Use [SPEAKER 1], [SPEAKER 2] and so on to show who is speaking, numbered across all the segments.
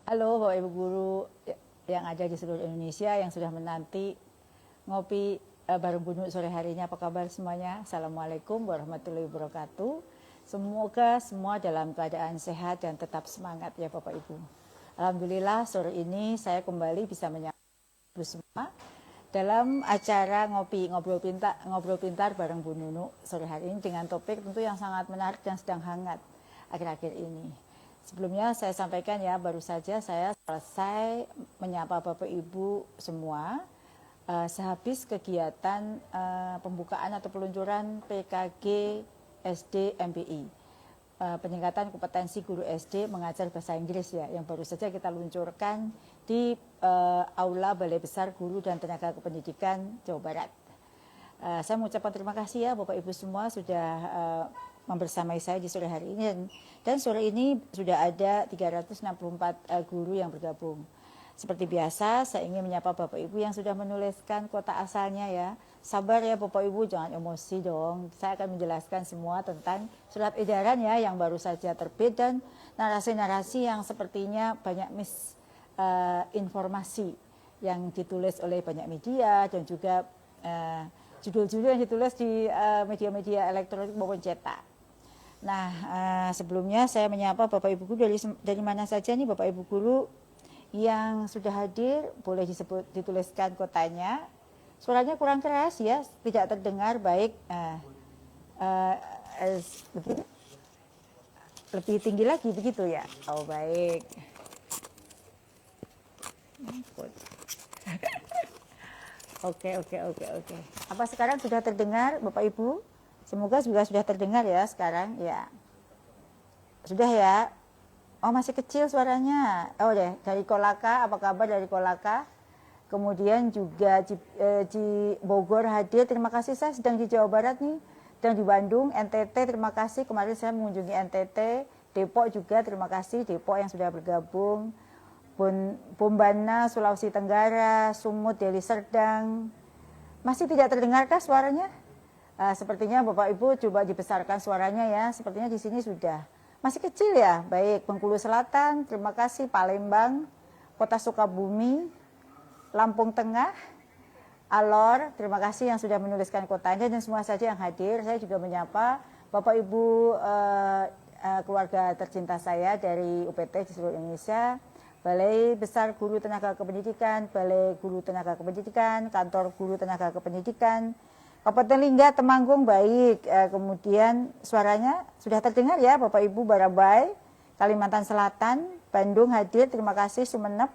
[SPEAKER 1] Halo Bapak Ibu Guru yang ada di seluruh Indonesia yang sudah menanti ngopi bareng Bu Nur sore hari ini. Apa kabar semuanya? Assalamualaikum warahmatullahi wabarakatuh. Semoga semua dalam keadaan sehat dan tetap semangat ya Bapak Ibu. Alhamdulillah sore ini saya kembali bisa menyapa Ibu semua dalam acara ngobrol pintar bareng Bu Nunu sore hari ini dengan topik tentu yang sangat menarik dan sedang hangat akhir-akhir ini. Sebelumnya saya sampaikan ya, baru saja saya selesai menyapa Bapak Ibu semua sehabis kegiatan pembukaan atau peluncuran PKG SD MBI. Peningkatan kompetensi guru SD mengajar bahasa Inggris ya, yang baru saja kita luncurkan di Aula Balai Besar Guru dan Tenaga Kependidikan Jawa Barat. Saya mengucapkan terima kasih ya Bapak Ibu semua sudah membersamai saya di sore hari ini, dan sore ini sudah ada 364 guru yang bergabung. Seperti biasa saya ingin menyapa Bapak Ibu yang sudah menuliskan kota asalnya ya. Sabar ya Bapak Ibu, jangan emosi dong. Saya akan menjelaskan semua tentang surat edaran ya yang baru saja terbit dan narasi-narasi yang sepertinya banyak informasi yang ditulis oleh banyak media dan juga judul-judul yang ditulis di media-media elektronik maupun cetak. Nah, sebelumnya saya menyapa Bapak Ibu Guru dari mana saja nih Bapak Ibu Guru yang sudah hadir, boleh dituliskan kotanya. Suaranya kurang keras ya, tidak terdengar baik. Lebih tinggi lagi begitu ya. Oh baik. Oke. Apa sekarang sudah terdengar Bapak Ibu? Semoga juga sudah terdengar ya sekarang ya. Sudah ya? Oh masih kecil suaranya. Oh deh, dari Kolaka, apa kabar dari Kolaka? Kemudian juga di Bogor hadir, terima kasih, saya sedang di Jawa Barat nih. Sedang di Bandung, NTT, terima kasih. Kemarin saya mengunjungi NTT, Depok juga terima kasih, Depok yang sudah bergabung. Bombana, Sulawesi Tenggara, Sumut, Deli Serdang. Masih tidak terdengarkah suaranya? Sepertinya Bapak Ibu coba dibesarkan suaranya ya. Sepertinya di sini sudah. Masih kecil ya. Baik, Bengkulu Selatan, terima kasih. Palembang, Kota Sukabumi, Lampung Tengah, Alor, terima kasih yang sudah menuliskan kotanya dan semua saja yang hadir. Saya juga menyapa Bapak Ibu keluarga tercinta saya dari UPT di seluruh Indonesia. Balai Besar Guru Tenaga Kependidikan, Balai Guru Tenaga Kependidikan, Kantor Guru Tenaga Kependidikan, Kabupaten Lingga, Temanggung, baik. Kemudian suaranya sudah terdengar ya Bapak Ibu Barabai, Kalimantan Selatan, Bandung hadir, terima kasih. Sumeneb,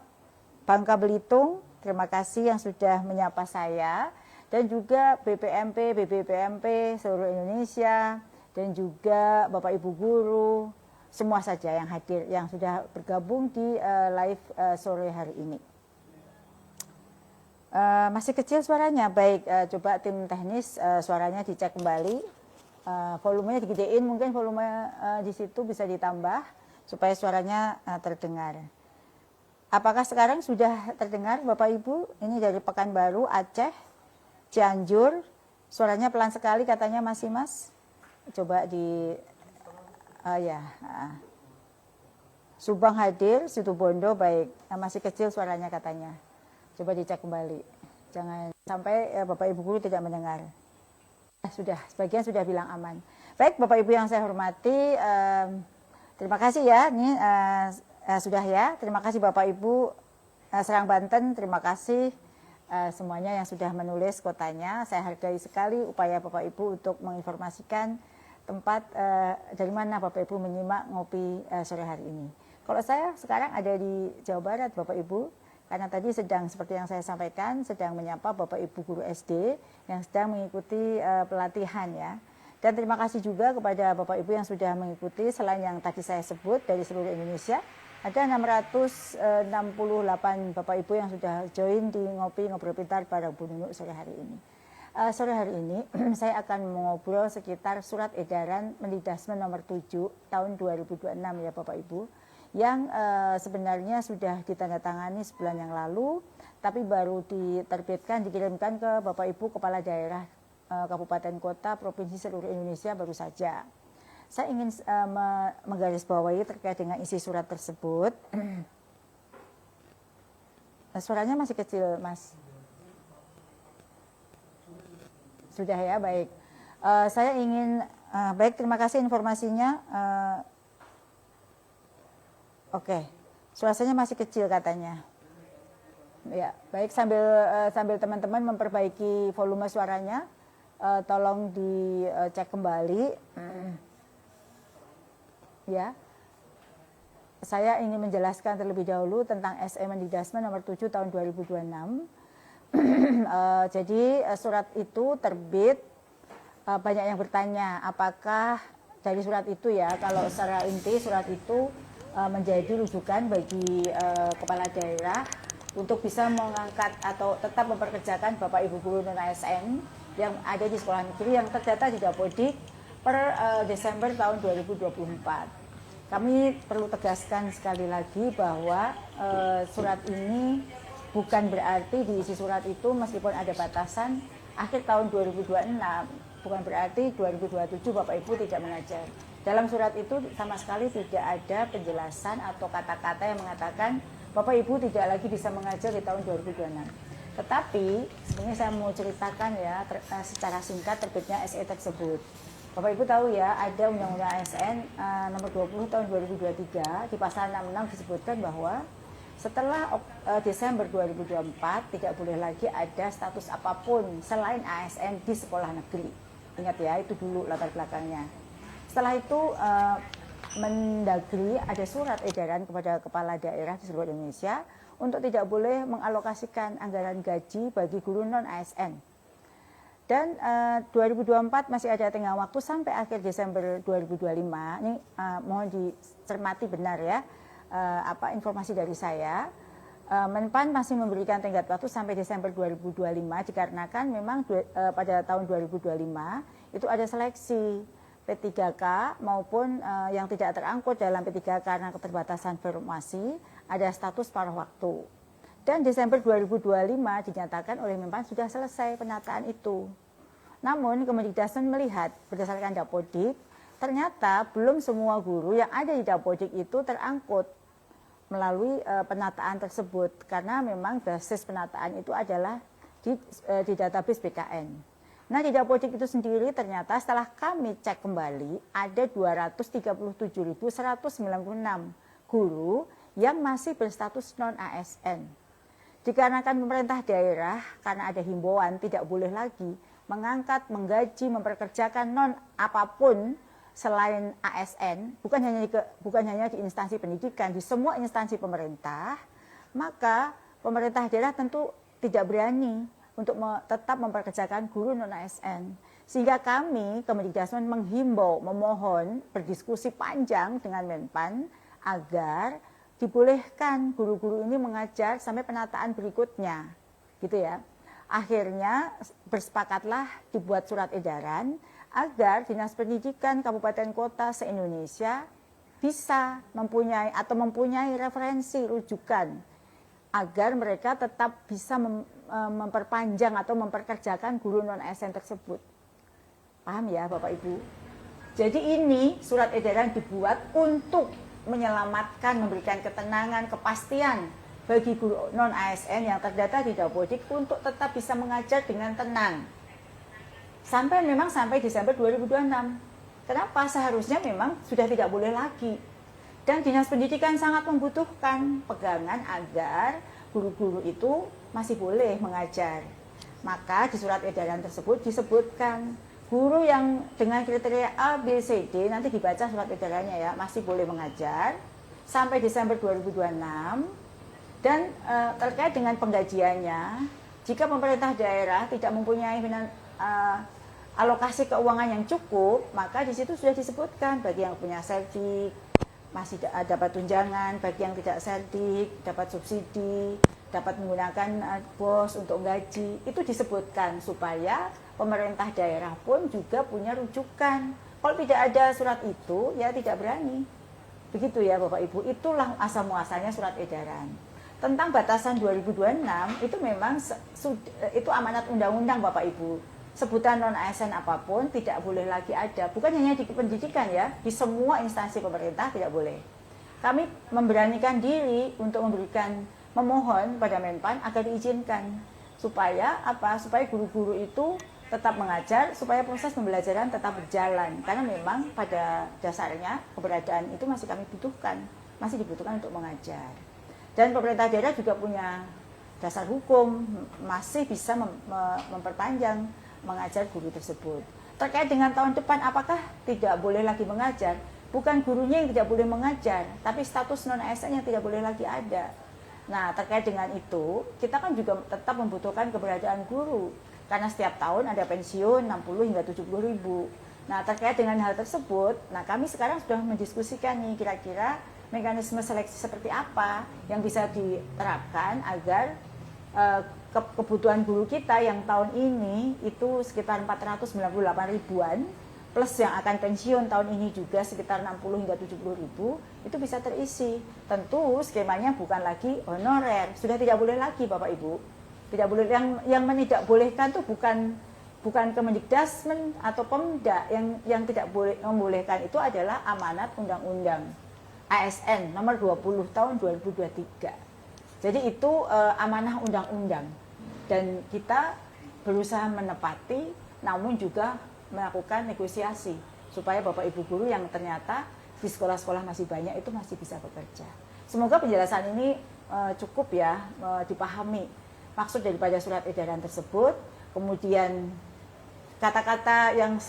[SPEAKER 1] Bangka Belitung, terima kasih yang sudah menyapa saya. Dan juga BBPMP seluruh Indonesia, dan juga Bapak Ibu Guru, semua saja yang hadir, yang sudah bergabung di live sore hari ini. Masih kecil suaranya, baik, coba tim teknis suaranya dicek kembali, volumenya digedein, mungkin volume di situ bisa ditambah supaya suaranya terdengar. Apakah sekarang sudah terdengar Bapak Ibu? Ini dari Pekanbaru, Aceh, Cianjur, suaranya pelan sekali katanya Mas. Coba di Subang hadir, Situbondo, baik, masih kecil suaranya katanya. Coba dicek kembali, jangan sampai Bapak Ibu Guru tidak mendengar. Sudah, sebagian sudah bilang aman. Baik Bapak Ibu yang saya hormati, terima kasih ya, ini sudah ya. Terima kasih Bapak Ibu Serang Banten, terima kasih semuanya yang sudah menulis kotanya. Saya hargai sekali upaya Bapak Ibu untuk menginformasikan tempat dari mana Bapak Ibu menyimak ngopi sore hari ini. Kalau saya sekarang ada di Jawa Barat Bapak Ibu, karena tadi sedang seperti yang saya sampaikan, sedang menyapa Bapak Ibu Guru SD yang sedang mengikuti pelatihan ya. Dan terima kasih juga kepada Bapak Ibu yang sudah mengikuti, selain yang tadi saya sebut dari seluruh Indonesia, ada 668 Bapak Ibu yang sudah join di Ngobrol Pintar bareng Bu Nunu sore hari ini. Sore hari ini saya akan mengobrol sekitar surat edaran Mendikbud nomor 7 tahun 2026 ya Bapak Ibu, yang sebenarnya sudah ditandatangani sebulan yang lalu, tapi baru diterbitkan, dikirimkan ke Bapak Ibu Kepala Daerah Kabupaten Kota Provinsi seluruh Indonesia baru saja. Saya ingin menggarisbawahi terkait dengan isi surat tersebut. Suaranya masih kecil, Mas. Sudah ya, baik. Saya ingin, baik, terima kasih informasinya. Oke, suaranya masih kecil katanya. Ya, baik, sambil teman-teman memperbaiki volume suaranya, tolong dicek kembali. Ya, saya ingin menjelaskan terlebih dahulu tentang SE Mendikbud nomor 7 tahun 2026. Jadi surat itu terbit, banyak yang bertanya apakah dari surat itu ya, kalau secara inti surat itu menjadi rujukan bagi kepala daerah untuk bisa mengangkat atau tetap memperkerjakan Bapak Ibu guru non ASN yang ada di sekolah negeri yang terdata di Dapodik per Desember tahun 2024. Kami perlu tegaskan sekali lagi bahwa surat ini bukan berarti di isi surat itu meskipun ada batasan akhir tahun 2026, bukan berarti 2027 Bapak Ibu tidak mengajar. Dalam surat itu sama sekali tidak ada penjelasan atau kata-kata yang mengatakan Bapak Ibu tidak lagi bisa mengajar di tahun 2026. Tetapi sebenarnya saya mau ceritakan ya secara singkat terbitnya SE tersebut. Bapak Ibu tahu ya, ada Undang-Undang ASN nomor 20 tahun 2023 di pasal 66 disebutkan bahwa setelah Desember 2024 tidak boleh lagi ada status apapun selain ASN di sekolah negeri. Ingat ya, itu dulu latar belakangnya. Setelah itu Mendagri ada surat edaran kepada kepala daerah di seluruh Indonesia untuk tidak boleh mengalokasikan anggaran gaji bagi guru non ASN. Dan 2024 masih ada tengah waktu sampai akhir Desember 2025. Ini mohon dicermati benar ya, informasi dari saya. Menpan masih memberikan tenggat waktu sampai Desember 2025 dikarenakan memang pada tahun 2025 itu ada seleksi P3K maupun yang tidak terangkut dalam P3K karena keterbatasan formasi ada status paruh waktu. Dan Desember 2025 dinyatakan oleh Menpan sudah selesai penataan itu. Namun Kemendikbud melihat berdasarkan Dapodik, ternyata belum semua guru yang ada di Dapodik itu terangkut melalui penataan tersebut karena memang basis penataan itu adalah di database BKN. Nah, di Dapodik itu sendiri ternyata setelah kami cek kembali ada 237.196 guru yang masih berstatus non ASN. Dikarenakan pemerintah daerah karena ada himbauan tidak boleh lagi mengangkat, menggaji, memperkerjakan non apapun selain ASN, bukan hanya di instansi pendidikan, di semua instansi pemerintah, maka pemerintah daerah tentu tidak berani untuk tetap memperkerjakan guru non ASN. Sehingga kami Kemendikbud menghimbau, memohon, berdiskusi panjang dengan Menpan agar dibolehkan guru-guru ini mengajar sampai penataan berikutnya, gitu ya. Akhirnya bersepakatlah dibuat surat edaran agar Dinas Pendidikan Kabupaten Kota se-Indonesia bisa mempunyai referensi rujukan agar mereka tetap bisa memperpanjang atau memperkerjakan guru non ASN tersebut. Paham ya Bapak Ibu? Jadi ini surat edaran dibuat untuk menyelamatkan, memberikan ketenangan, kepastian bagi guru non ASN yang terdata di Dapodik untuk tetap bisa mengajar dengan tenang. Sampai Desember 2026. Kenapa? Seharusnya memang sudah tidak boleh lagi. Dan Dinas Pendidikan sangat membutuhkan pegangan agar guru-guru itu masih boleh mengajar. Maka di surat edaran tersebut disebutkan guru yang dengan kriteria A, B, C, D, nanti dibaca surat edarannya ya, masih boleh mengajar sampai Desember 2026. Dan terkait dengan penggajiannya, jika pemerintah daerah tidak mempunyai alokasi keuangan yang cukup, maka di situ sudah disebutkan bagi yang punya serdik masih dapat tunjangan, bagi yang tidak serdik dapat subsidi, dapat menggunakan BOS untuk gaji. Itu disebutkan supaya pemerintah daerah pun juga punya rujukan. Kalau tidak ada surat itu, ya tidak berani. Begitu ya Bapak Ibu, itulah asal muasalnya surat edaran. Tentang batasan 2026 itu memang itu amanat undang-undang Bapak Ibu. Sebutan non ASN apapun tidak boleh lagi ada. Bukan hanya di pendidikan ya, di semua instansi pemerintah tidak boleh. Kami memberanikan diri untuk memberikan memohon pada Menpan agar diizinkan supaya apa? Supaya guru-guru itu tetap mengajar, supaya proses pembelajaran tetap berjalan. Karena memang pada dasarnya keberadaan itu masih kami butuhkan, masih dibutuhkan untuk mengajar. Dan pemerintah daerah juga punya dasar hukum, masih bisa memperpanjang mengajar guru tersebut. Terkait dengan tahun depan, apakah tidak boleh lagi mengajar? Bukan gurunya yang tidak boleh mengajar, tapi status non-ASN yang tidak boleh lagi ada. Nah, terkait dengan itu, kita kan juga tetap membutuhkan keberadaan guru. Karena setiap tahun ada pensiun 60 hingga 70 ribu. Nah, terkait dengan hal tersebut, nah kami sekarang sudah mendiskusikan nih kira-kira mekanisme seleksi seperti apa yang bisa diterapkan agar kebutuhan guru kita yang tahun ini itu sekitar 498 ribuan, plus yang akan pensiun tahun ini juga sekitar 60 hingga 70 ribu, itu bisa terisi. Tentu skemanya bukan lagi honorer, sudah tidak boleh lagi Bapak Ibu. Tidak boleh, yang tidak bolehkan tuh bukan Kemendikbudristek atau Pemda, yang tidak boleh membolehkan itu adalah amanat Undang-Undang ASN nomor 20 tahun 2023. Jadi itu amanah undang-undang dan kita berusaha menepati, namun juga melakukan negosiasi supaya Bapak Ibu guru yang ternyata di sekolah-sekolah masih banyak itu masih bisa bekerja. Semoga penjelasan ini cukup ya dipahami maksud daripada surat edaran tersebut. Kemudian kata-kata yang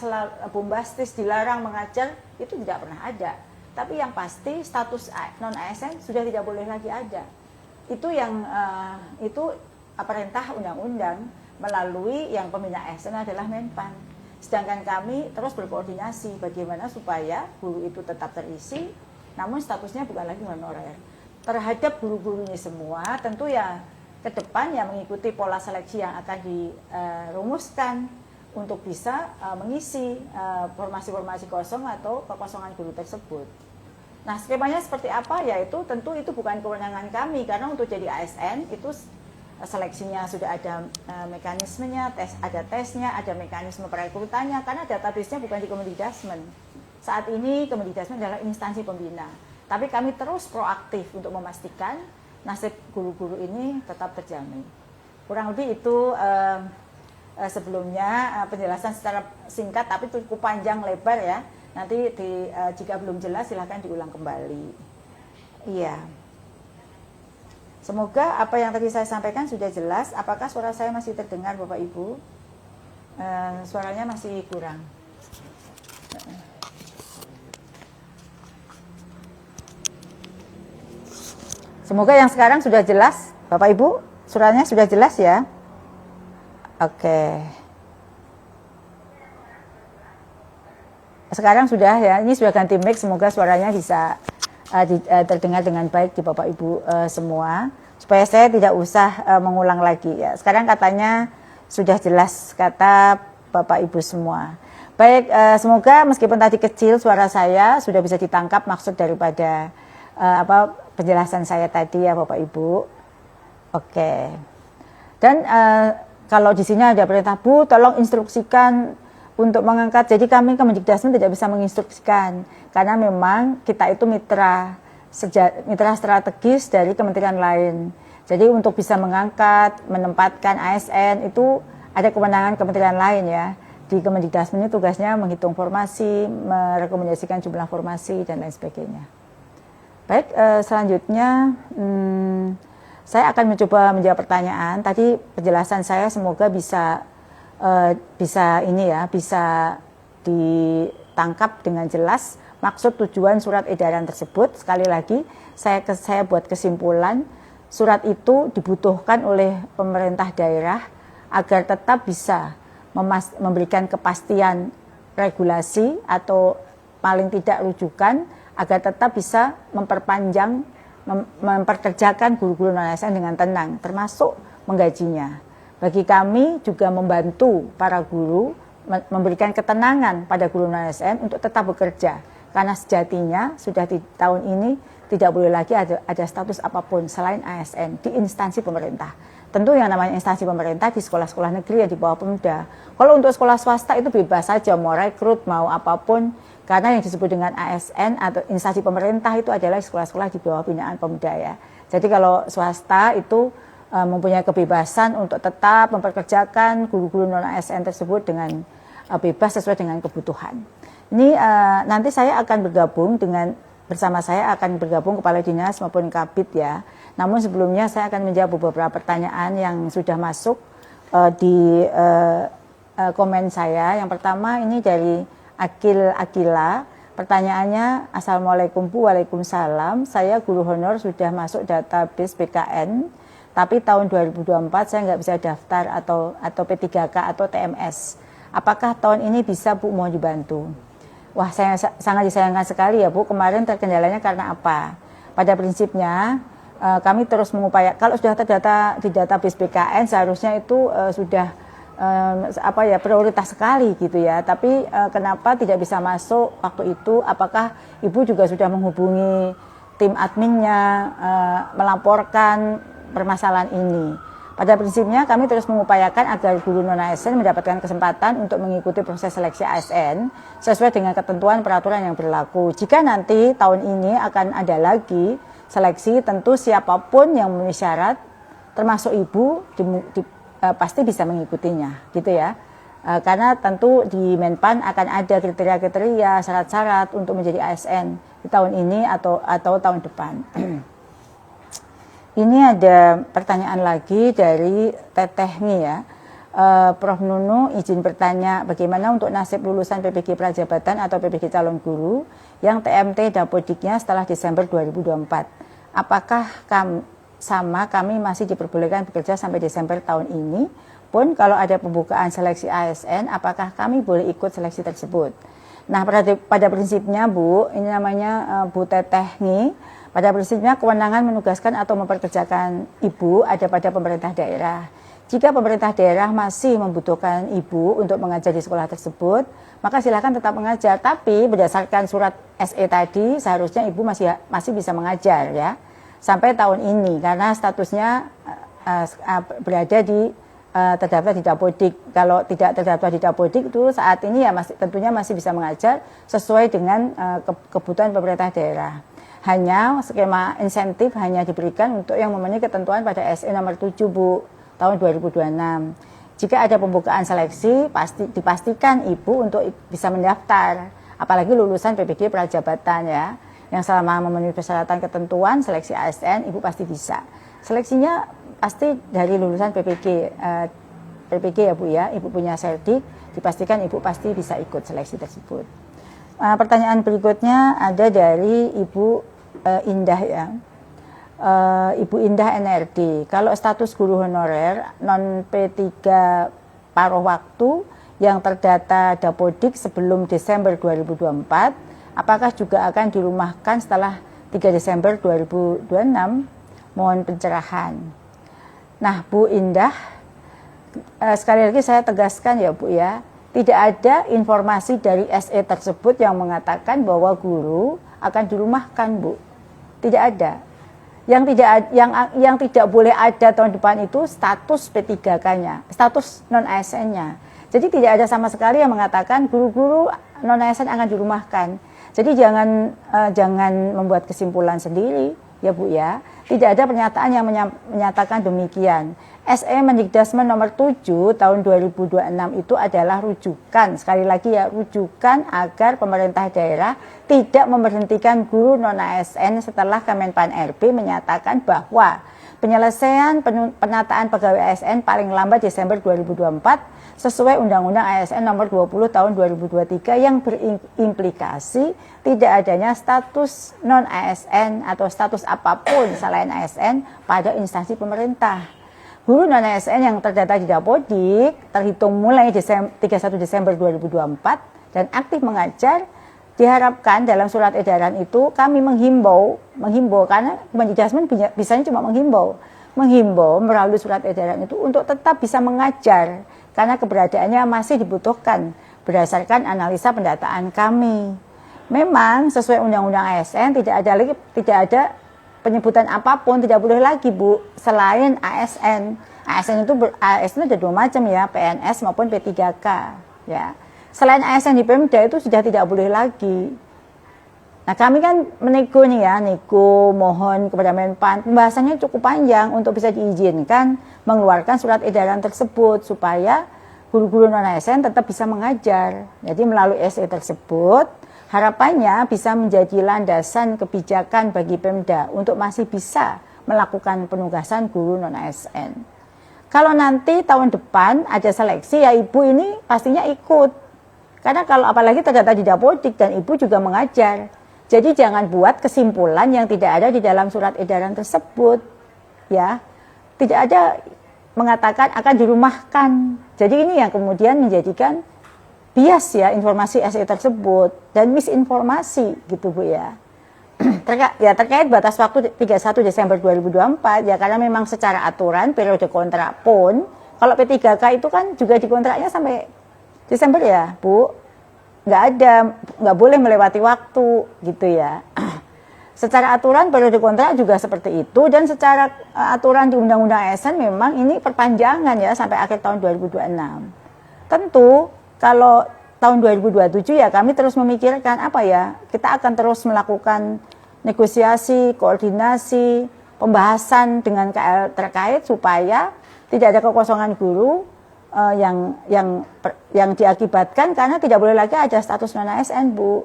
[SPEAKER 1] bombastis dilarang mengajar itu tidak pernah ada. Tapi yang pasti status non-ASN sudah tidak boleh lagi ada. Itu yang itu perintah undang-undang melalui yang pembina ASN adalah Menpan. Sedangkan kami terus berkoordinasi bagaimana supaya guru itu tetap terisi, namun statusnya bukan lagi honorer. Terhadap guru-gurunya semua, tentu ya ke depan ya mengikuti pola seleksi yang akan dirumuskan untuk bisa mengisi formasi-formasi kosong atau kekosongan guru tersebut. Nah, skemanya seperti apa? Yaitu tentu itu bukan kewenangan kami, karena untuk jadi ASN itu seleksinya sudah ada mekanismenya, ada tesnya, ada mekanisme perekrutannya, karena database-nya bukan di Kemendikbudristek. Saat ini Kemendikbudristek adalah instansi pembina, tapi kami terus proaktif untuk memastikan nasib guru-guru ini tetap terjamin. Kurang lebih itu sebelumnya penjelasan secara singkat tapi cukup panjang lebar ya. Nanti jika belum jelas silahkan diulang kembali. Iya. Semoga apa yang tadi saya sampaikan sudah jelas. Apakah suara saya masih terdengar Bapak Ibu? Suaranya masih kurang. Semoga yang sekarang sudah jelas, Bapak Ibu, suaranya sudah jelas ya? Oke. Sekarang sudah ya, ini sudah ganti mic, semoga suaranya bisa terdengar dengan baik di Bapak Ibu semua, supaya saya tidak usah mengulang lagi ya. Sekarang katanya sudah jelas, kata Bapak Ibu semua. Baik, semoga meskipun tadi kecil suara saya sudah bisa ditangkap maksud daripada penjelasan saya tadi ya Bapak Ibu. Oke. Dan kalau di sini ada perintah Bu, tolong instruksikan untuk mengangkat. Jadi kami Kemendikbudristek tidak bisa menginstruksikan karena memang kita itu mitra strategis dari kementerian lain. Jadi untuk bisa mengangkat, menempatkan ASN itu ada kewenangan kementerian lain ya. Di Kemendikbudristek ini tugasnya menghitung formasi, merekomendasikan jumlah formasi dan lain sebagainya. Baik, selanjutnya saya akan mencoba menjawab pertanyaan. Tadi penjelasan saya semoga bisa ditangkap dengan jelas maksud tujuan surat edaran tersebut. Sekali lagi, saya buat kesimpulan, surat itu dibutuhkan oleh pemerintah daerah agar tetap bisa memberikan kepastian regulasi atau paling tidak rujukan agar tetap bisa memperkerjakan guru-guru non-ASN dengan tenang, termasuk menggajinya. Bagi kami juga membantu para guru, memberikan ketenangan pada guru non-ASN untuk tetap bekerja. Karena sejatinya sudah di tahun ini tidak boleh lagi ada status apapun selain ASN di instansi pemerintah. Tentu yang namanya instansi pemerintah di sekolah-sekolah negeri yang di bawah Pemda. Kalau untuk sekolah swasta itu bebas saja mau rekrut, mau apapun. Karena yang disebut dengan ASN atau instansi pemerintah itu adalah sekolah-sekolah di bawah binaan Pemda ya. Jadi kalau swasta itu mempunyai kebebasan untuk tetap memperkerjakan guru-guru non-ASN tersebut dengan bebas sesuai dengan kebutuhan. Ini nanti saya akan bergabung bersama saya akan bergabung kepala dinas maupun kabid ya. Namun sebelumnya saya akan menjawab beberapa pertanyaan yang sudah masuk di komen saya. Yang pertama ini dari Akila. Pertanyaannya, Assalamualaikum Bu, Waalaikumsalam. Saya guru honor sudah masuk database BKN, tapi tahun 2024 saya nggak bisa daftar atau P3K atau TMS. Apakah tahun ini bisa Bu, mohon dibantu? Wah, saya sangat disayangkan sekali ya Bu, kemarin terkendalanya karena apa? Pada prinsipnya kami terus mengupayakan, kalau sudah terdata di database BKN seharusnya itu sudah prioritas sekali gitu ya. Tapi kenapa tidak bisa masuk waktu itu? Apakah Ibu juga sudah menghubungi tim adminnya melaporkan permasalahan ini? Pada prinsipnya kami terus mengupayakan agar guru non-ASN mendapatkan kesempatan untuk mengikuti proses seleksi ASN sesuai dengan ketentuan peraturan yang berlaku. Jika nanti tahun ini akan ada lagi seleksi, tentu siapapun yang memenuhi syarat termasuk Ibu pasti bisa mengikutinya gitu ya, karena tentu di Menpan akan ada kriteria-kriteria syarat-syarat untuk menjadi ASN di tahun ini atau tahun depan. Ini ada pertanyaan lagi dari Tetehni ya. Prof Nunu izin bertanya, bagaimana untuk nasib lulusan PPG Prajabatan atau PPG calon guru yang TMT Dapodiknya setelah Desember 2024? Apakah kami masih diperbolehkan bekerja sampai Desember tahun ini? Pun kalau ada pembukaan seleksi ASN, apakah kami boleh ikut seleksi tersebut? Nah, pada prinsipnya Bu, ini namanya Bu Tetehni. Pada prinsipnya kewenangan menugaskan atau memperkerjakan Ibu ada pada pemerintah daerah. Jika pemerintah daerah masih membutuhkan Ibu untuk mengajar di sekolah tersebut, maka silakan tetap mengajar. Tapi berdasarkan surat SE tadi, seharusnya Ibu masih bisa mengajar ya sampai tahun ini karena statusnya berada di terdaftar di Dapodik. Kalau tidak terdaftar di Dapodik itu saat ini ya tentunya masih bisa mengajar sesuai dengan kebutuhan pemerintah daerah. Hanya skema insentif hanya diberikan untuk yang memenuhi ketentuan pada SE nomor 7 Bu tahun 2026. Jika ada pembukaan seleksi dipastikan Ibu untuk bisa mendaftar, apalagi lulusan PPG Prajabatan ya, yang selama memenuhi persyaratan ketentuan seleksi ASN Ibu pasti bisa. Seleksinya pasti dari lulusan PPG ya Bu ya, Ibu punya serdik, dipastikan Ibu pasti bisa ikut seleksi tersebut. Pertanyaan berikutnya ada dari Ibu Indah ya. Ibu Indah NRD, kalau status guru honorer non P3 paruh waktu yang terdata Dapodik sebelum Desember 2024, apakah juga akan dirumahkan setelah 3 Desember 2026? Mohon pencerahan. Nah, Bu Indah, sekali lagi saya tegaskan ya Bu ya, tidak ada informasi dari SE tersebut yang mengatakan bahwa guru akan dirumahkan Bu. Tidak ada. Yang tidak boleh ada tahun depan itu status P3K-nya, status non-ASN-nya. Jadi tidak ada sama sekali yang mengatakan guru-guru non-ASN akan dirumahkan. Jadi jangan membuat kesimpulan sendiri ya Bu ya. Tidak ada pernyataan yang menyatakan demikian. SE Mendikdasmen nomor 7 tahun 2026 itu adalah rujukan, sekali lagi ya, rujukan agar pemerintah daerah tidak memberhentikan guru non-ASN setelah Kemenpan RB menyatakan bahwa penyelesaian penataan pegawai ASN paling lambat Desember 2024 sesuai Undang-Undang ASN nomor 20 tahun 2023 yang berimplikasi tidak adanya status non-ASN atau status apapun selain ASN pada instansi pemerintah. Guru non-ASN yang terdata di Dapodik terhitung mulai 31 Desember 2024 dan aktif mengajar, diharapkan dalam surat edaran itu kami menghimbau karena Mendikdasmen bisanya cuma menghimbau melalui surat edaran itu untuk tetap bisa mengajar karena keberadaannya masih dibutuhkan berdasarkan analisa pendataan kami. Memang sesuai Undang-Undang ASN tidak ada penyebutan apapun, tidak boleh lagi Bu selain ASN. ASN ada dua macam ya, PNS maupun P3K ya. Selain ASN di Pemda itu sudah tidak boleh lagi. Nah kami kan menego nih ya, nego mohon kepada Menpan, pembahasannya cukup panjang untuk bisa diizinkan mengeluarkan surat edaran tersebut supaya guru-guru non-ASN tetap bisa mengajar. Jadi melalui SE tersebut, harapannya bisa menjadi landasan kebijakan bagi Pemda untuk masih bisa melakukan penugasan guru non-ASN. Kalau nanti tahun depan ada seleksi, ya Ibu ini pastinya ikut. Karena kalau apalagi terdata di Dapodik dan Ibu juga mengajar. Jadi jangan buat kesimpulan yang tidak ada di dalam surat edaran tersebut. Ya, tidak ada mengatakan akan dirumahkan. Jadi ini yang kemudian menjadikan bias ya informasi SE tersebut dan misinformasi gitu Bu ya. Terkait batas waktu 31 Desember 2024 ya, karena memang secara aturan periode kontrak pun kalau P3K itu kan juga dikontraknya sampai Desember ya Bu. Nggak boleh melewati waktu gitu ya. Secara aturan periode kontrak juga seperti itu, dan secara aturan di Undang-Undang ASN memang ini perpanjangan ya sampai akhir tahun 2026. Tentu kalau tahun 2027 ya kami terus memikirkan apa ya, kita akan terus melakukan negosiasi, koordinasi, pembahasan dengan KL terkait supaya tidak ada kekosongan guru yang diakibatkan karena tidak boleh lagi ada status non ASN Bu,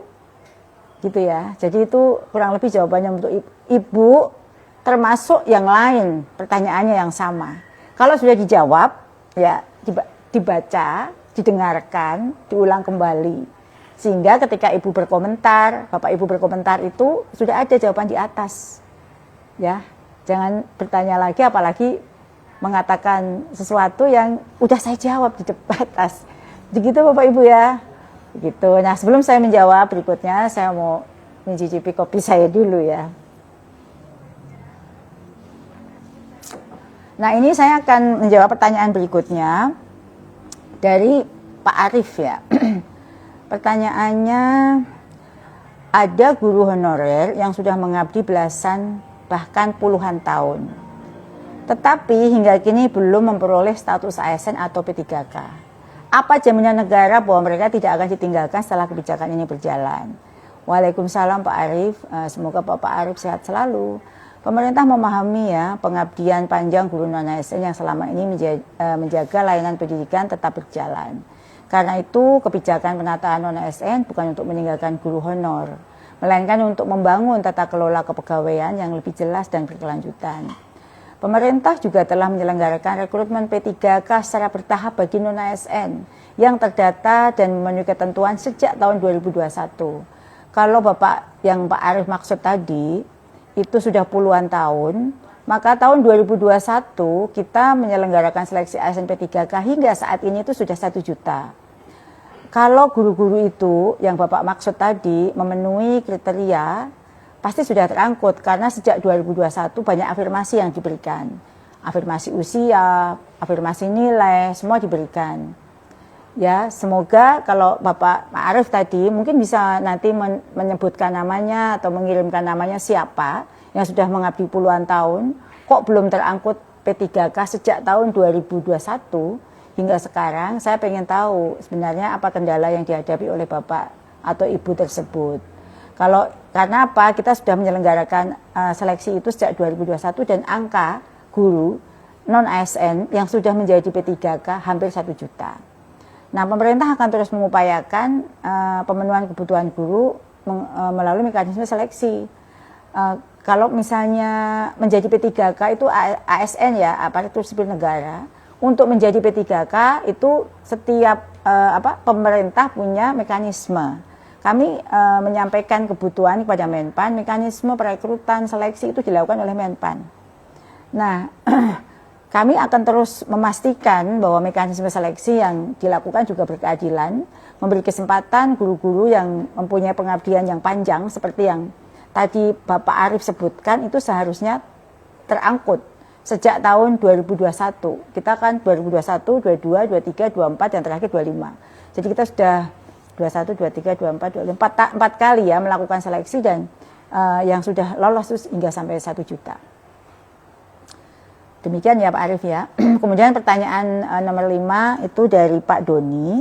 [SPEAKER 1] gitu ya. Jadi itu kurang lebih jawabannya untuk Ibu, termasuk yang lain pertanyaannya yang sama. Kalau sudah dijawab ya dibaca, didengarkan, diulang kembali, sehingga ketika Ibu berkomentar, Bapak Ibu berkomentar itu sudah ada jawaban di atas, ya. Jangan bertanya lagi, apalagi mengatakan sesuatu yang udah saya jawab di atas. Begitu Bapak Ibu ya. Gitu. Nah, sebelum saya menjawab berikutnya, saya mau mencicipi kopi saya dulu ya. Nah, ini saya akan menjawab pertanyaan berikutnya dari Pak Arif ya. Pertanyaannya, ada guru honorer yang sudah mengabdi belasan bahkan puluhan tahun, tetapi hingga kini belum memperoleh status ASN atau P3K. Apa jaminan negara bahwa mereka tidak akan ditinggalkan setelah kebijakan ini berjalan? Waalaikumsalam Pak Arif, semoga Bapak Arif sehat selalu. Pemerintah memahami ya pengabdian panjang guru non-ASN yang selama ini menjaga layanan pendidikan tetap berjalan. Karena itu kebijakan penataan non-ASN bukan untuk meninggalkan guru honor, melainkan untuk membangun tata kelola kepegawaian yang lebih jelas dan berkelanjutan. Pemerintah juga telah menyelenggarakan rekrutmen P3K secara bertahap bagi non-ASN yang terdata dan memenuhi ketentuan sejak tahun 2021. Kalau yang Pak Arif maksud tadi, itu sudah puluhan tahun, maka tahun 2021 kita menyelenggarakan seleksi ASN P3K hingga saat ini itu sudah 1 juta. Kalau guru-guru itu yang Bapak maksud tadi memenuhi kriteria, pasti sudah terangkut karena sejak 2021 banyak afirmasi yang diberikan. Afirmasi usia, afirmasi nilai, semua diberikan. Ya, semoga kalau Bapak Arif tadi mungkin bisa nanti menyebutkan namanya atau mengirimkan namanya siapa yang sudah mengabdi puluhan tahun, kok belum terangkut P3K sejak tahun 2021 hingga sekarang. Saya pengen tahu sebenarnya apa kendala yang dihadapi oleh Bapak atau Ibu tersebut. Karena apa? Kita sudah menyelenggarakan seleksi itu sejak 2021 dan angka guru non-ASN yang sudah menjadi P3K hampir 1 juta. Nah, pemerintah akan terus mengupayakan pemenuhan kebutuhan guru melalui mekanisme seleksi. Kalau misalnya menjadi P3K itu ASN ya, aparatur sipil negara, untuk menjadi P3K itu setiap pemerintah punya mekanisme. Kami menyampaikan kebutuhan kepada Menpan, mekanisme perekrutan seleksi itu dilakukan oleh Menpan. Nah, kami akan terus memastikan bahwa mekanisme seleksi yang dilakukan juga berkeadilan, memberi kesempatan guru-guru yang mempunyai pengabdian yang panjang seperti yang tadi Bapak Arif sebutkan itu seharusnya terangkut sejak tahun 2021. Kita kan 2021, 22, 23, 24, yang terakhir 25. Jadi kita sudah 21, 23, 24, 25, 4 kali ya melakukan seleksi dan yang sudah lolos hingga sampai 1 juta. Demikian ya Pak Arif ya. Kemudian pertanyaan nomor 5 itu dari Pak Doni.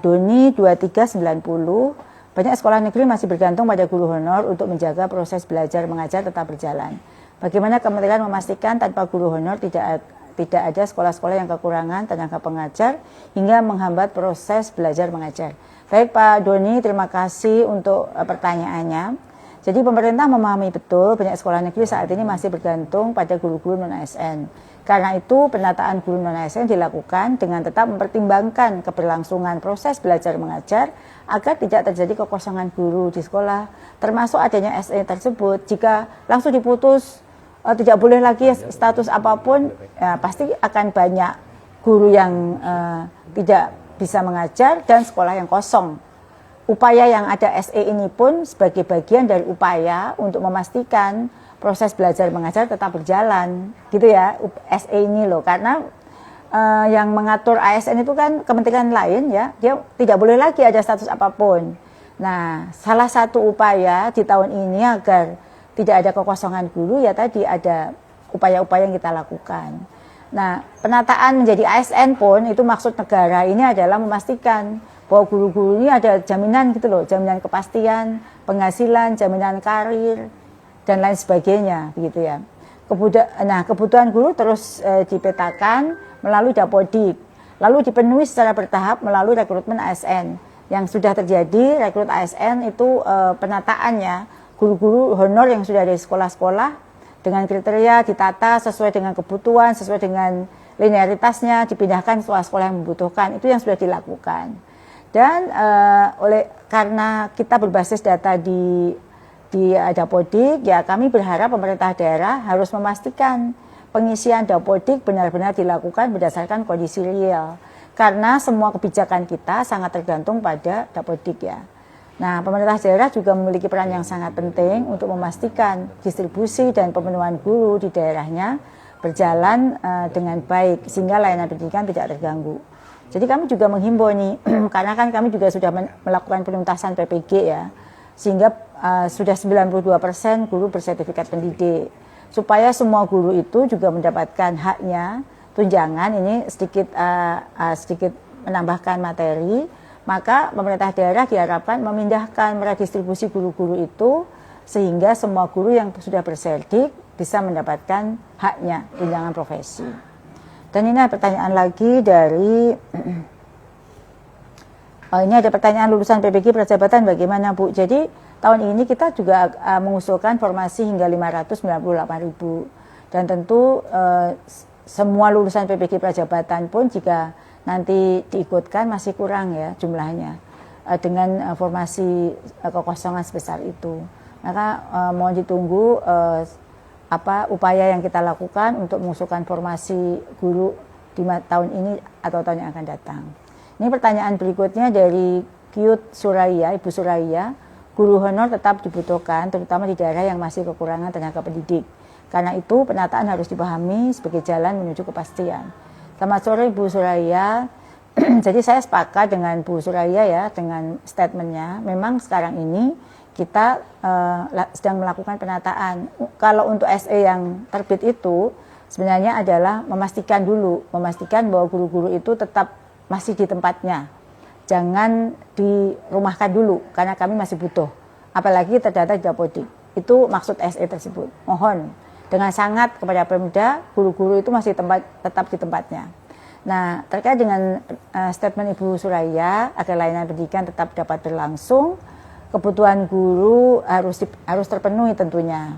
[SPEAKER 1] Doni 2390 Banyak sekolah negeri masih bergantung pada guru honor untuk menjaga proses belajar mengajar tetap berjalan. Bagaimana Kementerian memastikan tanpa guru honor tidak ada sekolah-sekolah yang kekurangan tenaga pengajar hingga menghambat proses belajar mengajar. Baik Pak Doni, terima kasih untuk pertanyaannya. Jadi pemerintah memahami betul banyak sekolah negeri saat ini masih bergantung pada guru-guru non-ASN. Karena itu penataan guru non-ASN dilakukan dengan tetap mempertimbangkan keberlangsungan proses belajar mengajar agar tidak terjadi kekosongan guru di sekolah, termasuk adanya SE tersebut. Jika langsung diputus, tidak boleh lagi status apapun, ya, pasti akan banyak guru yang tidak bisa mengajar dan sekolah yang kosong. Upaya yang ada SE ini pun sebagai bagian dari upaya untuk memastikan proses belajar mengajar tetap berjalan, gitu ya, SE ini loh, karena yang mengatur ASN itu kan kementerian lain ya, dia tidak boleh lagi ada status apapun. Nah, salah satu upaya di tahun ini agar tidak ada kekosongan guru ya tadi ada upaya-upaya yang kita lakukan. Nah, penataan menjadi ASN pun itu maksud negara ini adalah memastikan bahwa guru-guru ini ada jaminan gitu loh, jaminan kepastian, penghasilan, jaminan karir, dan lain sebagainya, begitu ya. Kebutuhan guru terus dipetakan melalui Dapodik, lalu dipenuhi secara bertahap melalui rekrutmen ASN. Yang sudah terjadi rekrut ASN itu penataannya, guru-guru honor yang sudah ada di sekolah-sekolah dengan kriteria ditata sesuai dengan kebutuhan, sesuai dengan linearitasnya, dipindahkan sekolah-sekolah yang membutuhkan, itu yang sudah dilakukan. Dan karena kita berbasis data di Dapodik, ya kami berharap pemerintah daerah harus memastikan pengisian Dapodik benar-benar dilakukan berdasarkan kondisi real. Karena semua kebijakan kita sangat tergantung pada Dapodik ya. Nah, pemerintah daerah juga memiliki peran yang sangat penting untuk memastikan distribusi dan pemenuhan guru di daerahnya berjalan dengan baik sehingga layanan pendidikan tidak terganggu. Jadi kami juga menghimbau nih, karena kan kami juga sudah melakukan penuntasan PPG ya, sehingga sudah 92% guru bersertifikat pendidik. Supaya semua guru itu juga mendapatkan haknya, tunjangan, ini sedikit menambahkan materi, maka pemerintah daerah diharapkan memindahkan, meredistribusi guru-guru itu, sehingga semua guru yang sudah berserdik bisa mendapatkan haknya, tunjangan profesi. Dan ini ada pertanyaan lagi dari, ini ada pertanyaan lulusan PPG Prajabatan bagaimana Bu? Jadi tahun ini kita juga mengusulkan formasi hingga 598.000. Dan tentu semua lulusan PPG Prajabatan pun jika nanti diikutkan masih kurang ya jumlahnya dengan formasi kekosongan sebesar itu. Maka mohon ditunggu upaya yang kita lakukan untuk mengusulkan formasi guru di tahun ini atau tahun yang akan datang. Ini pertanyaan berikutnya dari Cute Suraya, Ibu Suraya. Guru honor tetap dibutuhkan, terutama di daerah yang masih kekurangan tenaga pendidik. Karena itu penataan harus dipahami sebagai jalan menuju kepastian. Selamat sore Ibu Suraya. Jadi saya sepakat dengan Bu Suraya ya, dengan statementnya. Memang sekarang ini kita sedang melakukan penataan. Kalau untuk SE yang terbit itu sebenarnya adalah memastikan bahwa guru-guru itu tetap masih di tempatnya. Jangan dirumahkan dulu karena kami masih butuh. Apalagi terdata di Dapodik. Itu maksud SE tersebut. Mohon dengan sangat kepada Pemda, guru-guru itu masih tetap di tempatnya. Nah, terkait dengan statement Ibu Suraya agar layanan pendidikan tetap dapat berlangsung, kebutuhan guru harus terpenuhi tentunya.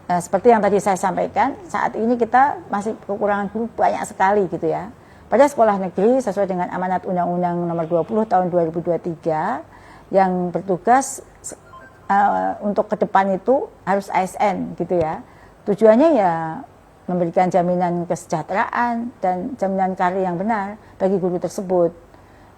[SPEAKER 1] Seperti yang tadi saya sampaikan, saat ini kita masih kekurangan guru banyak sekali gitu ya. Pada sekolah negeri sesuai dengan amanat Undang-Undang Nomor 20 Tahun 2023 yang bertugas untuk ke depan itu harus ASN gitu ya. Tujuannya ya memberikan jaminan kesejahteraan dan jaminan karir yang benar bagi guru tersebut.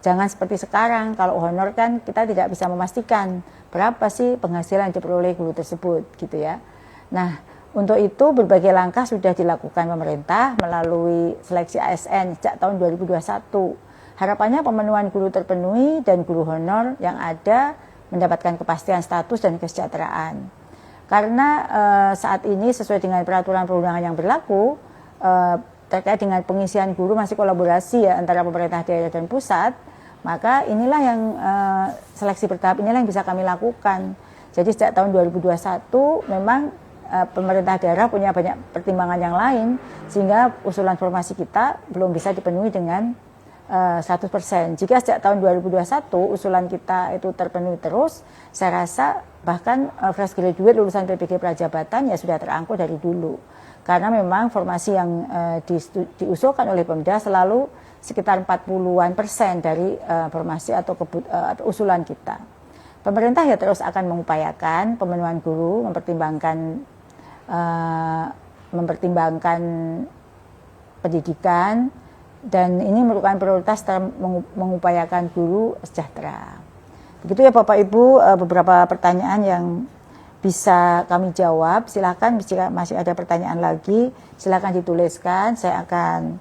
[SPEAKER 1] Jangan seperti sekarang, kalau honor kan kita tidak bisa memastikan berapa sih penghasilan yang diperoleh guru tersebut gitu ya. Nah, untuk itu berbagai langkah sudah dilakukan pemerintah melalui seleksi ASN sejak tahun 2021. Harapannya pemenuhan guru terpenuhi dan guru honor yang ada mendapatkan kepastian status dan kesejahteraan. Karena saat ini sesuai dengan peraturan perundangan yang berlaku, terkait dengan pengisian guru masih kolaborasi ya antara pemerintah daerah dan pusat, Maka inilah yang seleksi bertahap inilah yang bisa kami lakukan. Jadi sejak tahun 2021 memang pemerintah daerah punya banyak pertimbangan yang lain sehingga usulan formasi kita belum bisa dipenuhi dengan 100%. Jika sejak tahun 2021 usulan kita itu terpenuhi terus, saya rasa bahkan fresh graduate lulusan PPG Prajabatan ya sudah terangkut dari dulu. Karena memang formasi yang diusulkan oleh Pemda selalu sekitar 40-an% dari formasi atau usulan kita. Pemerintah ya terus akan mengupayakan pemenuhan guru, mempertimbangkan pendidikan, dan ini merupakan prioritas dalam mengupayakan guru sejahtera. Begitu ya Bapak Ibu, beberapa pertanyaan yang bisa kami jawab. Silakan jika masih ada pertanyaan lagi, silakan dituliskan. Saya akan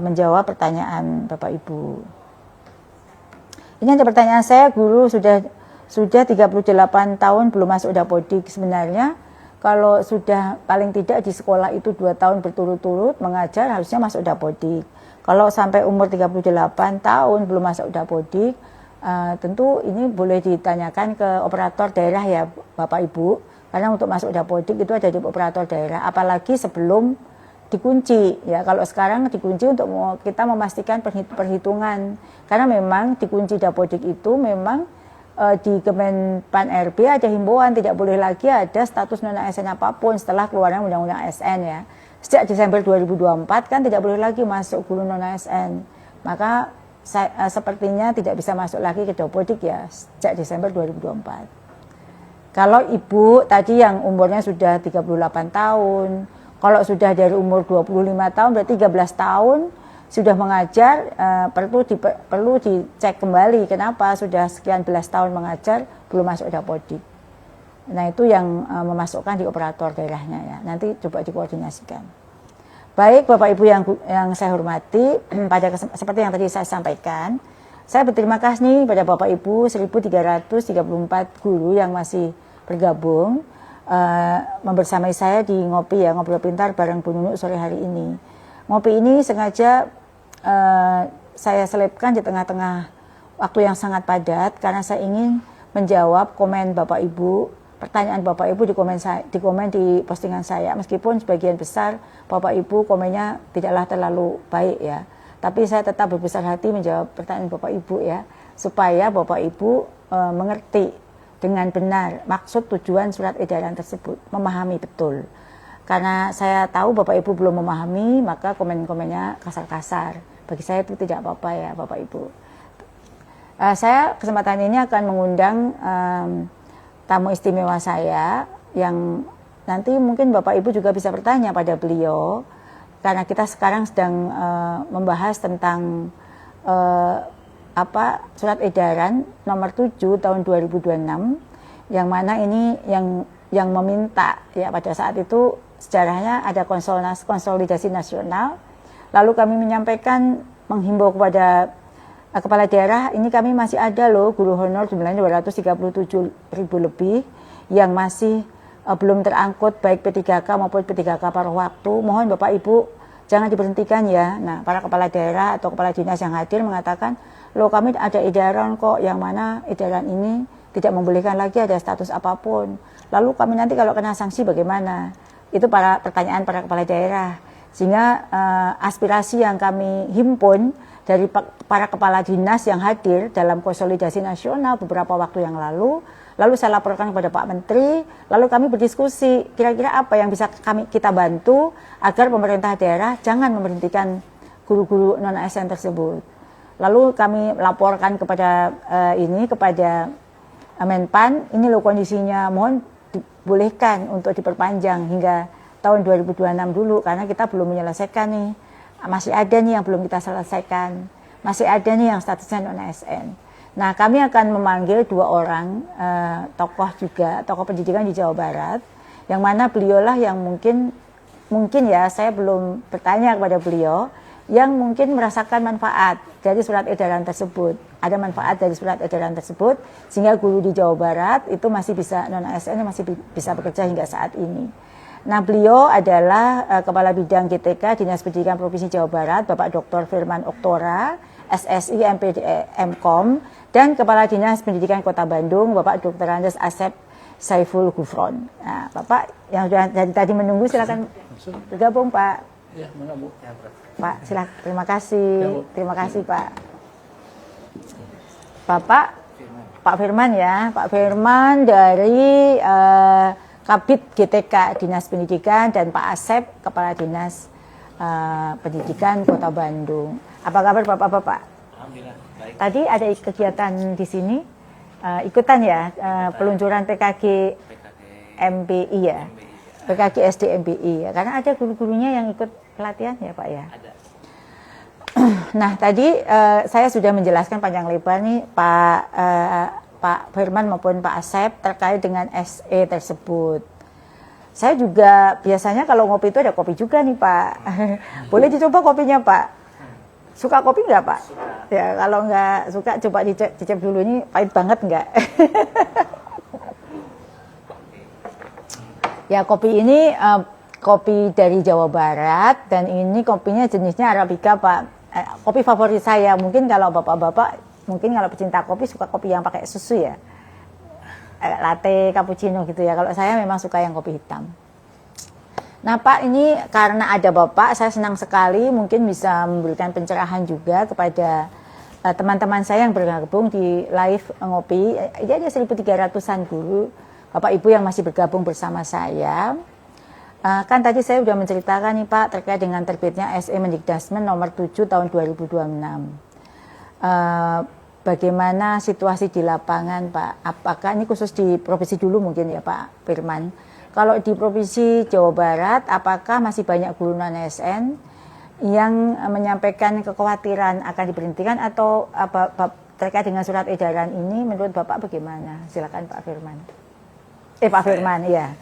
[SPEAKER 1] menjawab pertanyaan Bapak Ibu. Ini ada pertanyaan saya, guru sudah 38 tahun belum masuk Dapodik. Sebenarnya kalau sudah paling tidak di sekolah itu 2 tahun berturut-turut mengajar harusnya masuk Dapodik. Kalau sampai umur 38 tahun belum masuk Dapodik, tentu ini boleh ditanyakan ke operator daerah ya Bapak Ibu. Karena untuk masuk Dapodik itu ada di operator daerah, apalagi sebelum dikunci. Ya, kalau sekarang dikunci untuk kita memastikan perhitungan. Karena memang dikunci Dapodik itu memang di Kemenpan RB ada himbauan tidak boleh lagi ada status non ASN apapun setelah keluarnya Undang-Undang ASN ya. Sejak Desember 2024 kan tidak boleh lagi masuk guru non ASN. Maka sepertinya tidak bisa masuk lagi ke Dapodik ya sejak Desember 2024. Kalau ibu tadi yang umurnya sudah 38 tahun, kalau sudah dari umur 25 tahun berarti 13 tahun sudah mengajar, perlu dicek kembali kenapa sudah sekian belas tahun mengajar belum masuk Dapodik. Nah itu yang memasukkan di operator daerahnya ya. Nanti coba dikoordinasikan. Baik Bapak Ibu yang saya hormati, seperti yang tadi saya sampaikan, saya berterima kasih nih pada Bapak Ibu 1334 guru yang masih bergabung membersamai saya di ngopi ya, ngobrol pintar bareng Bu Nunuk sore hari ini. Ngopi ini sengaja saya selipkan di tengah-tengah waktu yang sangat padat karena saya ingin menjawab komen Bapak Ibu, pertanyaan Bapak Ibu di komen di postingan saya. Meskipun sebagian besar Bapak Ibu komennya tidaklah terlalu baik ya, tapi saya tetap berbesar hati menjawab pertanyaan Bapak Ibu ya, supaya Bapak Ibu mengerti dengan benar maksud tujuan surat edaran tersebut, memahami betul. Karena saya tahu Bapak Ibu belum memahami, maka komen-komennya kasar-kasar. Bagi saya itu tidak apa-apa ya Bapak Ibu. Saya kesempatan ini akan mengundang tamu istimewa saya yang nanti mungkin Bapak Ibu juga bisa bertanya pada beliau. Karena kita sekarang sedang membahas tentang surat edaran nomor 7 tahun 2026 yang mana ini yang meminta ya pada saat itu sejarahnya ada konsolidasi nasional, lalu kami menyampaikan menghimbau kepada kepala daerah, ini kami masih ada loh guru honor jumlahnya 237.000 lebih yang masih belum terangkut baik P3K maupun P3K paruh waktu. Mohon Bapak Ibu jangan diberhentikan ya. Nah, para kepala daerah atau kepala dinas yang hadir mengatakan, loh kami ada edaran kok yang mana edaran ini tidak membolehkan lagi ada status apapun. Lalu kami nanti kalau kena sanksi bagaimana? Itu pertanyaan para kepala daerah. Sehingga aspirasi yang kami himpun dari para kepala dinas yang hadir dalam konsolidasi nasional beberapa waktu yang lalu saya laporkan kepada Pak Menteri, lalu kami berdiskusi kira-kira apa yang bisa kita bantu agar pemerintah daerah jangan memberhentikan guru-guru non-ASN tersebut. Lalu kami laporkan kepada kepada Menpan, ini loh kondisinya, mohon dibolehkan untuk diperpanjang hingga tahun 2026 dulu karena kita belum menyelesaikan nih. Masih ada nih yang belum kita selesaikan. Masih ada nih yang statusnya non-ASN. Nah, kami akan memanggil 2 orang tokoh pendidikan di Jawa Barat, yang mana beliaulah yang mungkin ya saya belum bertanya kepada beliau, yang mungkin merasakan manfaat dari surat edaran tersebut. Ada manfaat dari surat edaran tersebut sehingga guru di Jawa Barat itu masih bisa non-ASN masih bisa bekerja hingga saat ini. Nah, beliau adalah Kepala Bidang GTK Dinas Pendidikan Provinsi Jawa Barat, Bapak Dr. Firman Oktora, SSI MPD Mkom, dan Kepala Dinas Pendidikan Kota Bandung, Bapak Dr. Andes Asep Saiful Gufron. Nah, Bapak yang sudah dari tadi menunggu, silakan bergabung, Pak.
[SPEAKER 2] Ya, mana Bu?
[SPEAKER 1] Pak, silakan. Terima kasih.
[SPEAKER 2] Ya, Bu.
[SPEAKER 1] Terima kasih, Pak. Bapak Pak Firman ya, Pak Firman dari Kabid GTK Dinas Pendidikan, dan Pak Asep Kepala Dinas Pendidikan Kota Bandung. Apa kabar Bapak-bapak?
[SPEAKER 2] Alhamdulillah, baik.
[SPEAKER 1] Tadi ada kegiatan di sini, ikutan ya, peluncuran PKG MBI ya, PKG SD MBI ya, karena ada guru-gurunya yang ikut pelatihan ya Pak ya.
[SPEAKER 2] Ada.
[SPEAKER 1] Nah tadi saya sudah menjelaskan panjang lebar nih Pak Firman maupun Pak Asep terkait dengan SE tersebut. Saya juga biasanya kalau ngopi itu ada kopi juga nih Pak. Boleh dicoba kopinya Pak? Suka kopi nggak Pak?
[SPEAKER 2] Suka.
[SPEAKER 1] Ya kalau nggak suka coba dicicip dulu, ini pahit banget nggak? Ya kopi ini kopi dari Jawa Barat, dan ini kopinya jenisnya Arabica Pak. Kopi favorit saya. Mungkin kalau bapak-bapak, mungkin kalau pecinta kopi suka kopi yang pakai susu ya, latte, cappuccino gitu ya. Kalau saya memang suka yang kopi hitam. Nah Pak, ini karena ada Bapak, saya senang sekali mungkin bisa memberikan pencerahan juga kepada teman-teman saya yang bergabung di live ngopi. Ini ada 1.300-an guru Bapak Ibu yang masih bergabung bersama saya. Kan tadi saya sudah menceritakan nih Pak terkait dengan terbitnya SE Mendikdasmen nomor 7 tahun 2026. Bagaimana situasi di lapangan Pak? Apakah ini khusus di provinsi dulu mungkin ya Pak Firman? Kalau di Provinsi Jawa Barat, apakah masih banyak guru non-ASN yang menyampaikan kekhawatiran akan diberhentikan, atau terkait dengan surat edaran ini menurut Bapak bagaimana? Silakan Pak Firman. Pak Firman, iya.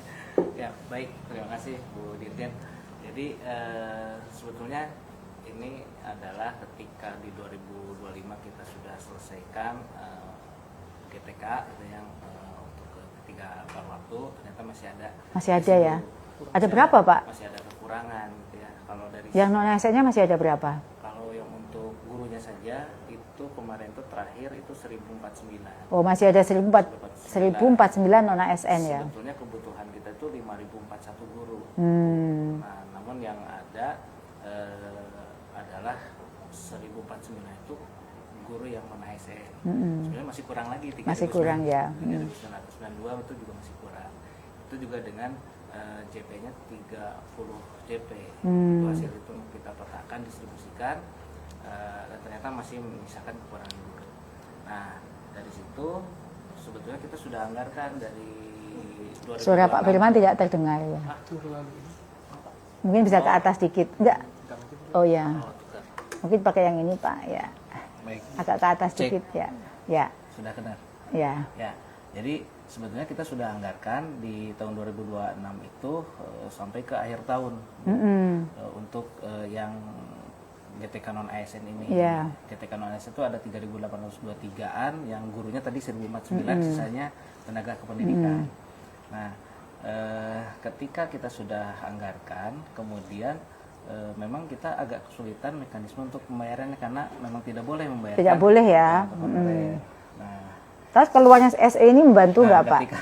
[SPEAKER 2] Ya, baik. Terima kasih Bu Dirjen. Jadi sebetulnya ini adalah ketika di 2025 kita sudah selesaikan GTK itu yang untuk ketiga waktu, ternyata masih ada
[SPEAKER 1] ya. Ada berapa Pak?
[SPEAKER 2] Masih ada kekurangan gitu ya. Kalau dari
[SPEAKER 1] yang non ASN-nya masih ada berapa?
[SPEAKER 2] Kalau yang untuk gurunya saja itu kemarin itu terakhir itu 1049.
[SPEAKER 1] Oh, masih ada 1049 non ASN ya.
[SPEAKER 2] Sebetulnya kebutuhan kita itu 5041 guru. Nah, namun yang ada adalah 1049 itu guru yang non ASN. Sebenarnya masih kurang lagi 3.992.
[SPEAKER 1] Masih kurang ya.
[SPEAKER 2] 3.992 itu juga masih kurang. Itu juga dengan JP-nya 30 JP. Itu hasil itu kita petakan, distribusikan, dan ternyata masih menyisakan kekurangan guru. Nah, dari situ sebetulnya kita sudah anggarkan dari 2026.
[SPEAKER 1] Suara Pak Firman tidak terdengar ya. Mungkin bisa ke atas dikit. Enggak. Oh ya. Mungkin pakai yang ini Pak ya.
[SPEAKER 2] Baik.
[SPEAKER 1] Agak ke atas dikit ya. Ya.
[SPEAKER 2] Sudah benar.
[SPEAKER 1] Ya.
[SPEAKER 2] Ya. Jadi sebetulnya kita sudah anggarkan di tahun 2026 itu sampai ke akhir tahun untuk yang GTK non ASN ini.
[SPEAKER 1] Yeah.
[SPEAKER 2] GTK non ASN itu ada 3.823-an, yang gurunya tadi 1.049, sisanya tenaga kependidikan. Nah, ketika kita sudah anggarkan, kemudian memang kita agak kesulitan mekanisme untuk pembayarannya karena memang tidak boleh membayar.
[SPEAKER 1] Tidak boleh ya.
[SPEAKER 2] Nah,
[SPEAKER 1] terus keluarnya SE ini membantu nggak Pak?
[SPEAKER 2] Ketika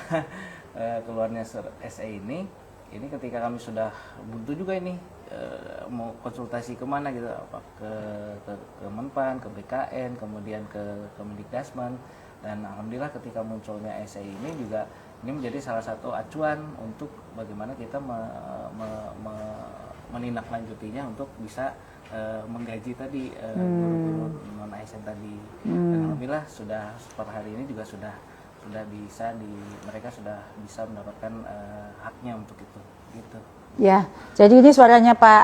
[SPEAKER 2] keluarnya SE ini ketika kami sudah buntu juga ini mau konsultasi kemana gitu, apa ke Menpan, ke BKN, kemudian ke Kemendikdasmen, dan alhamdulillah ketika munculnya SE ini juga ini menjadi salah satu acuan untuk bagaimana kita menindaklanjutinya untuk bisa menggaji tadi guru-guru non ASN tadi. Dan alhamdulillah sudah per hari ini juga sudah bisa mereka sudah bisa mendapatkan haknya untuk itu gitu.
[SPEAKER 1] Ya, jadi ini suaranya Pak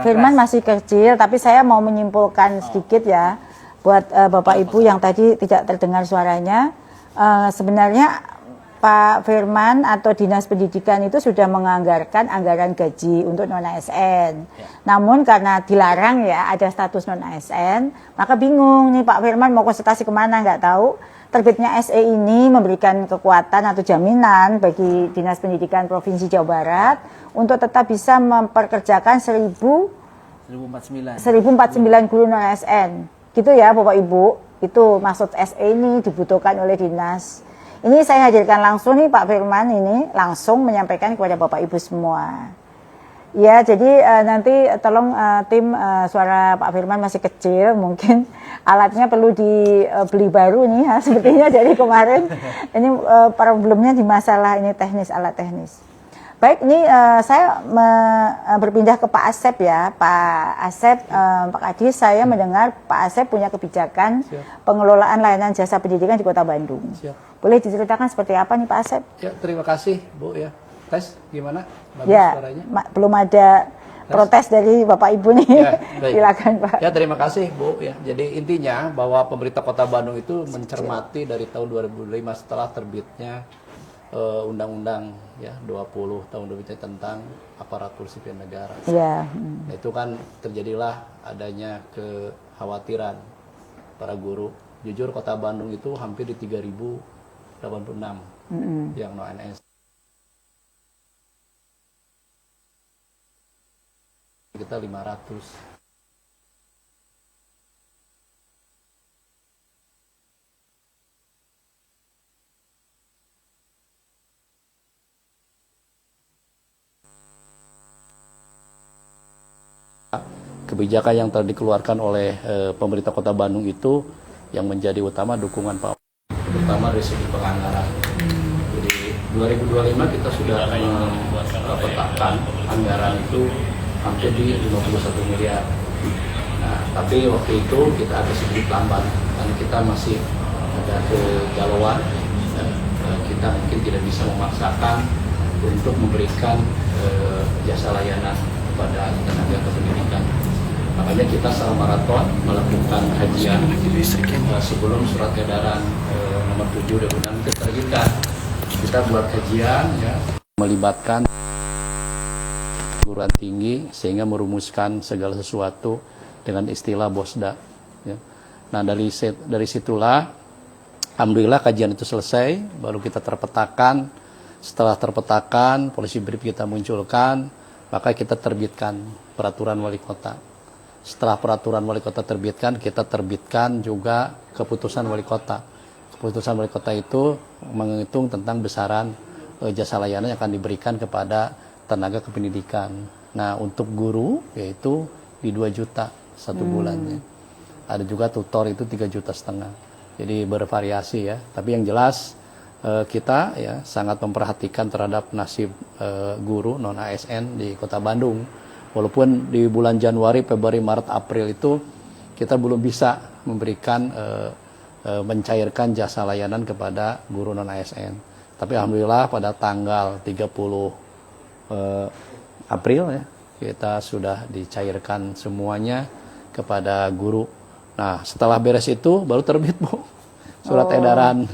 [SPEAKER 1] Firman masih kecil, tapi saya mau menyimpulkan sedikit ya buat Bapak Ibu yang tadi tidak terdengar suaranya. Sebenarnya Pak Firman atau Dinas Pendidikan itu sudah menganggarkan anggaran gaji untuk non-ASN. Ya. Namun karena dilarang ya ada status non-ASN, maka bingung nih Pak Firman mau konsultasi kemana, nggak tahu. Terbitnya SE ini memberikan kekuatan atau jaminan bagi Dinas Pendidikan Provinsi Jawa Barat untuk tetap bisa memperkerjakan 1.049 guru non-ASN. Gitu ya Bapak Ibu, itu maksud SE ini dibutuhkan oleh dinas. Ini saya hadirkan langsung nih Pak Firman ini, langsung menyampaikan kepada Bapak Ibu semua. Ya, jadi nanti tolong tim suara Pak Firman masih kecil, mungkin alatnya perlu dibeli baru nih ya, sepertinya dari kemarin. Ini problemnya di masalah ini teknis, alat teknis. Baik, ini saya berpindah ke Pak Asep ya. Pak Asep, Pak Kadis, saya mendengar Pak Asep punya kebijakan pengelolaan layanan jasa pendidikan di Kota Bandung.
[SPEAKER 3] Siap.
[SPEAKER 1] Boleh diceritakan seperti apa nih Pak Asep?
[SPEAKER 3] Ya, terima kasih Bu ya. Tes gimana? Bagus
[SPEAKER 1] Ya,
[SPEAKER 3] suaranya?
[SPEAKER 1] belum ada protes dari Bapak Ibu nih.
[SPEAKER 3] Ya, baik.
[SPEAKER 1] Silakan Pak.
[SPEAKER 3] Ya, terima kasih Bu ya. Jadi intinya bahwa pemerintah Kota Bandung itu mencermati dari tahun 2005 setelah terbitnya Undang-Undang ya 20 tahun 2000 tentang aparatur sipil negara.
[SPEAKER 1] Ya.
[SPEAKER 3] Nah, itu kan terjadilah adanya kekhawatiran para guru. Jujur Kota Bandung itu hampir di 3086 yang non ASN. Kita 500. Kebijakan yang telah dikeluarkan oleh pemerintah Kota Bandung itu yang menjadi utama dukungan Pak, terutama dari segi penganggaran. Jadi 2025 kita sudah mempetakan anggaran itu hampir di 51 miliar. Nah, tapi waktu itu kita agak sedikit lambat karena kita masih ada kegalauan dan kita mungkin tidak bisa memaksakan untuk memberikan jasa layanan kepada tenaga kependidikan. Makanya kita secara maraton melakukan kajian sebelum surat edaran nomor 7 2006 diterbitkan. Kita buat kajian ya, melibatkan perguruan tinggi sehingga merumuskan segala sesuatu dengan istilah BOSDA. Ya. Nah dari situlah, alhamdulillah kajian itu selesai, baru kita terpetakan. Setelah terpetakan, polisi brief kita munculkan, maka kita terbitkan peraturan wali kota. Setelah peraturan wali kota terbitkan, kita terbitkan juga keputusan wali kota. Keputusan wali kota itu menghitung tentang besaran jasa layanan yang akan diberikan kepada tenaga kependidikan. Nah, untuk guru yaitu di 2 juta satu bulannya. Ada juga tutor itu 3,5 juta. Jadi bervariasi ya. Tapi yang jelas kita ya sangat memperhatikan terhadap nasib guru non ASN di Kota Bandung. Walaupun di bulan Januari, Februari, Maret, April itu kita belum bisa memberikan mencairkan jasa layanan kepada guru non ASN. Tapi alhamdulillah pada tanggal 30 April ya kita sudah dicairkan semuanya kepada guru. Nah, setelah beres itu baru terbit Bu surat edaran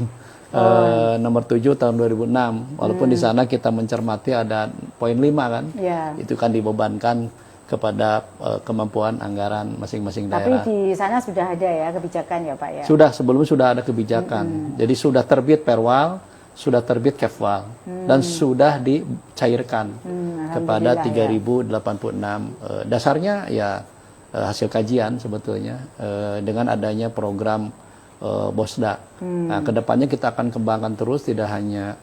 [SPEAKER 3] nomor 7 tahun 2006. Walaupun di sana kita mencermati ada poin 5 kan. Yeah. Itu kan dibebankan kepada kemampuan anggaran masing-masing daerah.
[SPEAKER 1] Tapi di sana sudah ada ya kebijakan ya Pak ya?
[SPEAKER 3] Sudah, sebelumnya sudah ada kebijakan. Jadi sudah terbit perwal, sudah terbit kefwal, dan sudah dicairkan kepada 3086. Ya. Dasarnya ya hasil kajian sebetulnya dengan adanya program BOSDA. Nah, kedepannya kita akan kembangkan terus tidak hanya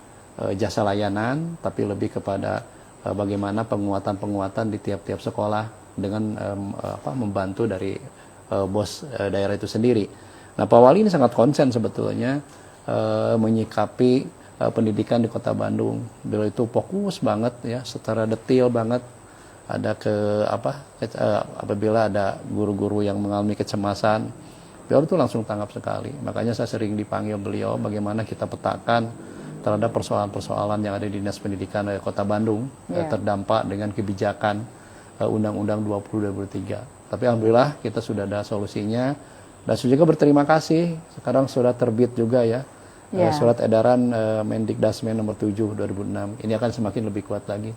[SPEAKER 3] jasa layanan, tapi lebih kepada bagaimana penguatan-penguatan di tiap-tiap sekolah dengan membantu dari bos daerah itu sendiri. Nah, Pak Wali ini sangat konsen sebetulnya menyikapi pendidikan di Kota Bandung. Beliau itu fokus banget ya, secara detail banget. Ada apabila ada guru-guru yang mengalami kecemasan, beliau itu langsung tanggap sekali. Makanya saya sering dipanggil beliau bagaimana kita petakan terhadap persoalan-persoalan yang ada di Dinas Pendidikan Kota Bandung terdampak dengan kebijakan Undang-Undang 2023. Tapi alhamdulillah kita sudah ada solusinya dan saya juga berterima kasih sekarang sudah terbit juga ya surat edaran Mendikdasmen nomor 7 2006. Ini akan semakin lebih kuat lagi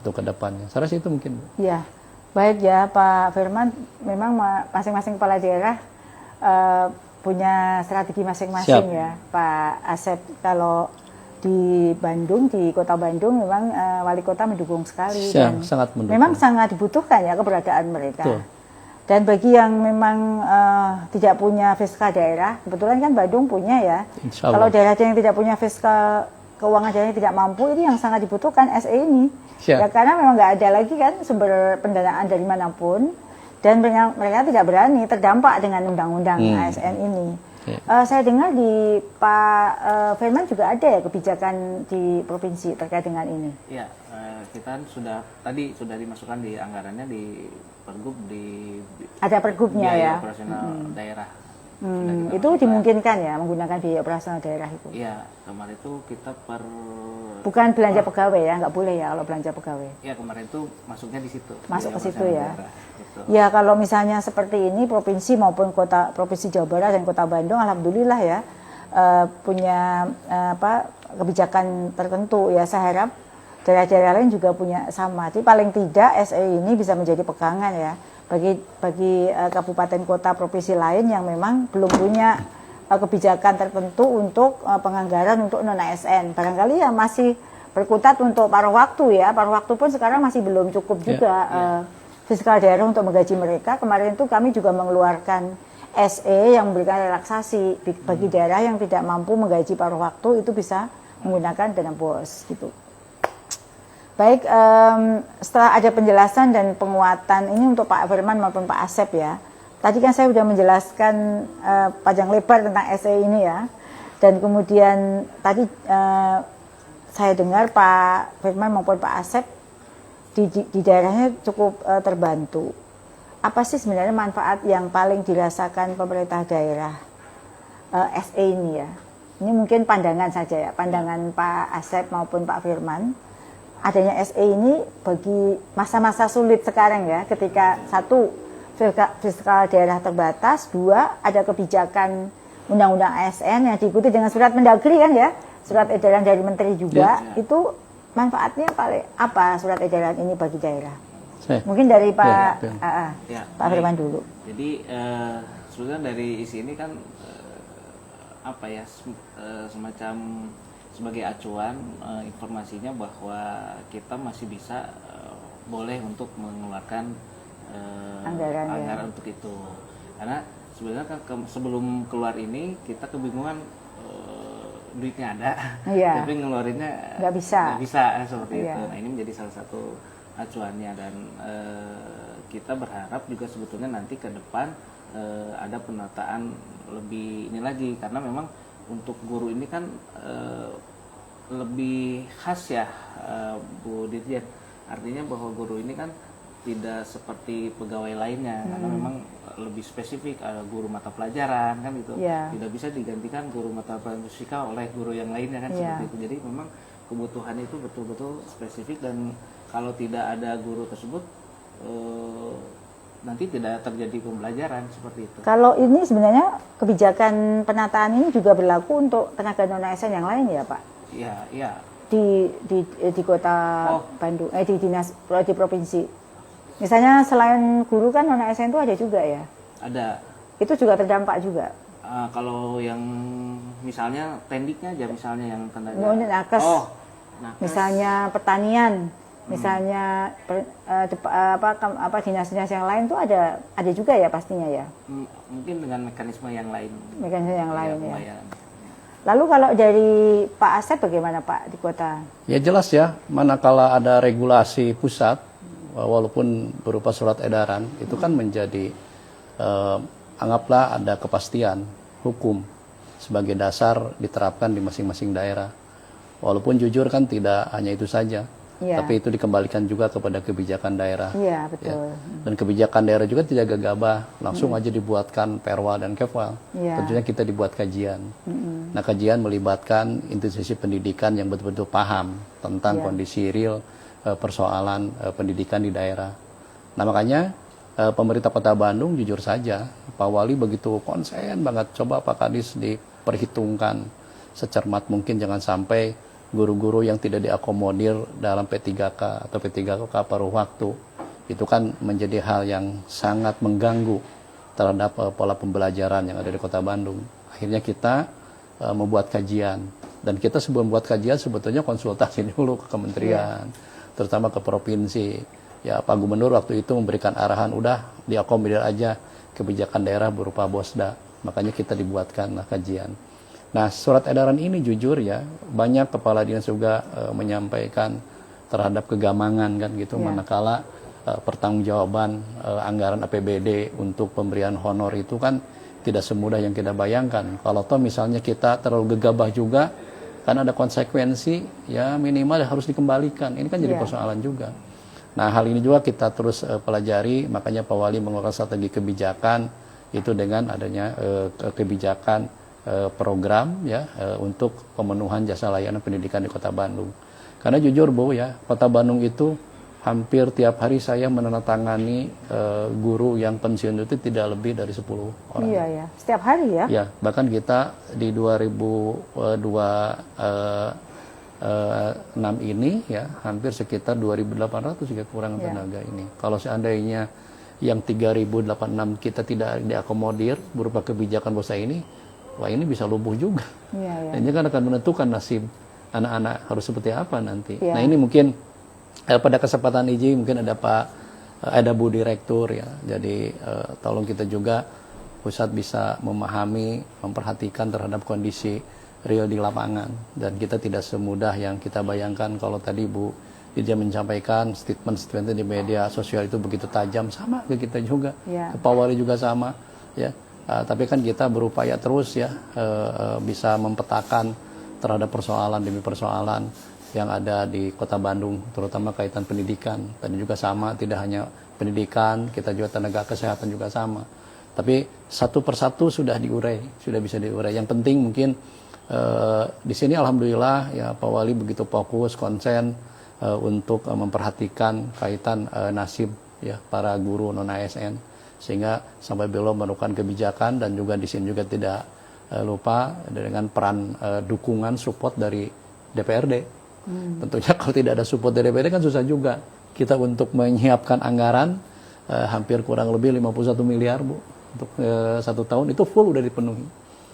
[SPEAKER 3] untuk ke depannya. Saya rasa itu mungkin.
[SPEAKER 1] Ya, baik ya Pak Firman, memang masing-masing kepala daerah punya strategi masing-masing ya Pak Asep. Kalau di Bandung, di Kota Bandung memang wali kota mendukung sekali dan
[SPEAKER 3] sangat mendukung.
[SPEAKER 1] Memang sangat dibutuhkan ya keberadaan mereka. Betul. Dan bagi yang memang tidak punya fiskal daerah, kebetulan kan Bandung punya ya.
[SPEAKER 3] Insya Allah.
[SPEAKER 1] Kalau daerah yang tidak punya fiskal keuangan daerah yang tidak mampu, ini yang sangat dibutuhkan SE ini.
[SPEAKER 3] Siap.
[SPEAKER 1] Ya karena memang nggak ada lagi kan sumber pendanaan dari manapun, dan mereka tidak berani terdampak dengan undang-undang ASN ini. Saya dengar di Pak Firman juga ada ya kebijakan di provinsi terkait dengan ini.
[SPEAKER 2] Ya, kita kan sudah dimasukkan di anggarannya di Pergub, di
[SPEAKER 1] Ada pergubnya
[SPEAKER 2] biaya
[SPEAKER 1] ya.
[SPEAKER 2] operasional daerah. Sudah kita
[SPEAKER 1] Itu
[SPEAKER 2] masukkan.
[SPEAKER 1] dimungkinkan ya menggunakan biaya operasional daerah itu.
[SPEAKER 2] Iya, kemarin itu kita
[SPEAKER 1] Bukan belanja pegawai ya, nggak boleh ya kalau belanja pegawai.
[SPEAKER 2] ya kemarin itu masuknya di situ.
[SPEAKER 1] Masuk
[SPEAKER 2] biaya
[SPEAKER 1] ke situ
[SPEAKER 2] operasional
[SPEAKER 1] ya.
[SPEAKER 2] daerah, gitu.
[SPEAKER 1] Ya kalau misalnya seperti ini provinsi maupun provinsi Jawa Barat dan Kota Bandung, alhamdulillah ya punya kebijakan tertentu ya. Saya harap daerah-daerah lain juga punya sama. Jadi paling tidak SE ini bisa menjadi pegangan ya bagi kabupaten kota provinsi lain yang memang belum punya kebijakan tertentu untuk penganggaran untuk non ASN. Barangkali ya masih berkutat untuk paruh waktu ya. Paruh waktu pun sekarang masih belum cukup juga fiskal daerah untuk menggaji mereka. Kemarin itu kami juga mengeluarkan SE yang memberikan relaksasi bagi daerah yang tidak mampu menggaji paruh waktu, itu bisa menggunakan dana BOS gitu. Baik, setelah ada penjelasan dan penguatan ini untuk Pak Firman maupun Pak Asep ya. Tadi kan saya sudah menjelaskan panjang lebar tentang SE ini ya. Dan kemudian tadi saya dengar Pak Firman maupun Pak Asep di daerahnya cukup terbantu. Apa sih sebenarnya manfaat yang paling dirasakan pemerintah daerah SE ini ya? Ini mungkin pandangan saja ya, pandangan Pak Asep maupun Pak Firman. Adanya SE ini bagi masa-masa sulit sekarang ya, ketika satu, fiskal daerah terbatas, dua, ada kebijakan undang-undang ASN yang diikuti dengan surat Mendagri kan ya, surat edaran dari Menteri juga, itu manfaatnya paling apa surat edaran ini bagi daerah? Mungkin dari Pak Pak Firman dulu.
[SPEAKER 2] Jadi sebetulnya dari isi ini kan semacam sebagai acuan informasinya bahwa kita masih bisa boleh untuk mengeluarkan anggaran untuk itu. Karena sebenarnya kan sebelum keluar ini kita kebingungan duitnya ada, tapi ngeluarinnya nggak bisa seperti itu. Nah ini menjadi salah satu acuannya, dan kita berharap juga sebetulnya nanti ke depan ada penataan lebih ini lagi, karena memang untuk guru ini kan lebih khas ya Bu Dirjen, artinya bahwa guru ini kan tidak seperti pegawai lainnya, karena memang lebih spesifik, ada guru mata pelajaran kan gitu, tidak bisa digantikan guru mata pelajaran fisika oleh guru yang lainnya kan seperti itu. Jadi memang kebutuhan itu betul-betul spesifik, dan kalau tidak ada guru tersebut nanti tidak terjadi pembelajaran seperti itu. Kalau
[SPEAKER 1] ini sebenarnya kebijakan penataan ini juga berlaku untuk tenaga non ASN yang lain ya Pak?
[SPEAKER 2] Iya.
[SPEAKER 1] Di kota Bandung, di provinsi. Misalnya selain guru kan non ASN itu ada juga ya? Ada. Itu juga terdampak juga?
[SPEAKER 2] Kalau yang misalnya tendiknya aja, misalnya yang tenaga.
[SPEAKER 1] Nakes. Misalnya pertanian, misalnya dinas-dinas yang lain tuh ada juga ya pastinya ya.
[SPEAKER 2] Mungkin dengan mekanisme yang lain.
[SPEAKER 1] Mekanisme yang lain ya. Lalu kalau dari Pak Asep bagaimana Pak di kota?
[SPEAKER 3] Ya jelas ya, manakala ada regulasi pusat, walaupun berupa surat edaran, itu kan menjadi anggaplah ada kepastian hukum sebagai dasar diterapkan di masing-masing daerah. Walaupun jujur kan tidak hanya itu saja, tapi itu dikembalikan juga kepada kebijakan daerah.
[SPEAKER 1] Iya, betul.
[SPEAKER 3] Dan kebijakan daerah juga tidak gegabah, langsung aja dibuatkan perwa dan kefal. Tentunya kita dibuat kajian. Nah, kajian melibatkan institusi pendidikan yang betul-betul paham tentang kondisi real persoalan pendidikan di daerah. Nah, makanya pemerintah Kota Bandung jujur saja, Pak Wali begitu konsen banget, coba Pak Kadis diperhitungkan secermat mungkin, jangan sampai guru-guru yang tidak diakomodir dalam P3K atau P3K paruh waktu, itu kan menjadi hal yang sangat mengganggu terhadap pola pembelajaran yang ada di Kota Bandung. Akhirnya kita membuat kajian, dan kita sebelum membuat kajian sebetulnya konsultasi dulu ke kementerian, terutama ke provinsi, ya Pak Gubernur waktu itu memberikan arahan udah diakomodir aja kebijakan daerah berupa Bosda. Makanya kita dibuatkan kajian. Nah, surat edaran ini jujur ya, banyak kepala dinas juga menyampaikan terhadap kegamangan kan gitu, manakala pertanggungjawaban anggaran APBD untuk pemberian honor itu kan tidak semudah yang kita bayangkan. Kalau toh misalnya kita terlalu gegabah juga, kan ada konsekuensi, ya minimal harus dikembalikan. Ini kan jadi persoalan juga. Nah, hal ini juga kita terus pelajari, makanya Pak Wali mengeluarkan strategi kebijakan itu dengan adanya kebijakan program ya untuk pemenuhan jasa layanan pendidikan di Kota Bandung. Karena jujur Bu ya, Kota Bandung itu hampir tiap hari saya menandatangani guru yang pensiun itu tidak lebih dari 10 orang.
[SPEAKER 1] Iya ya, setiap hari ya?
[SPEAKER 3] Ya, bahkan kita di 2026 ini ya hampir sekitar 2.800 juga kekurangan tenaga ini. Kalau seandainya yang 3.086 kita tidak diakomodir berupa kebijakan Bosda ini, wah ini bisa lumpuh juga. Ini kan akan menentukan nasib anak-anak harus seperti apa nanti. Nah ini mungkin pada kesempatan ini mungkin ada Bu Direktur ya. Jadi tolong kita juga pusat bisa memahami, memperhatikan terhadap kondisi real di lapangan, dan kita tidak semudah yang kita bayangkan. Kalau tadi Bu dia menyampaikan statement di media sosial itu begitu tajam, sama ke kita juga, ke Pak Wali juga sama ya. Tapi kan kita berupaya terus ya bisa mempetakan terhadap persoalan demi persoalan yang ada di Kota Bandung, terutama kaitan pendidikan. Tadi juga sama, tidak hanya pendidikan, kita juga tenaga kesehatan juga sama. Tapi satu persatu sudah diurai, sudah bisa diurai. Yang penting mungkin di sini alhamdulillah ya Pak Wali begitu fokus, konsen untuk memperhatikan kaitan nasib ya para guru non ASN, sehingga sampai belum melakukan kebijakan. Dan juga di sini juga tidak lupa dengan peran dukungan support dari DPRD. Tentunya kalau tidak ada support dari DPRD kan susah juga kita untuk menyiapkan anggaran hampir kurang lebih 51 miliar Bu untuk 1 tahun, itu full udah dipenuhi.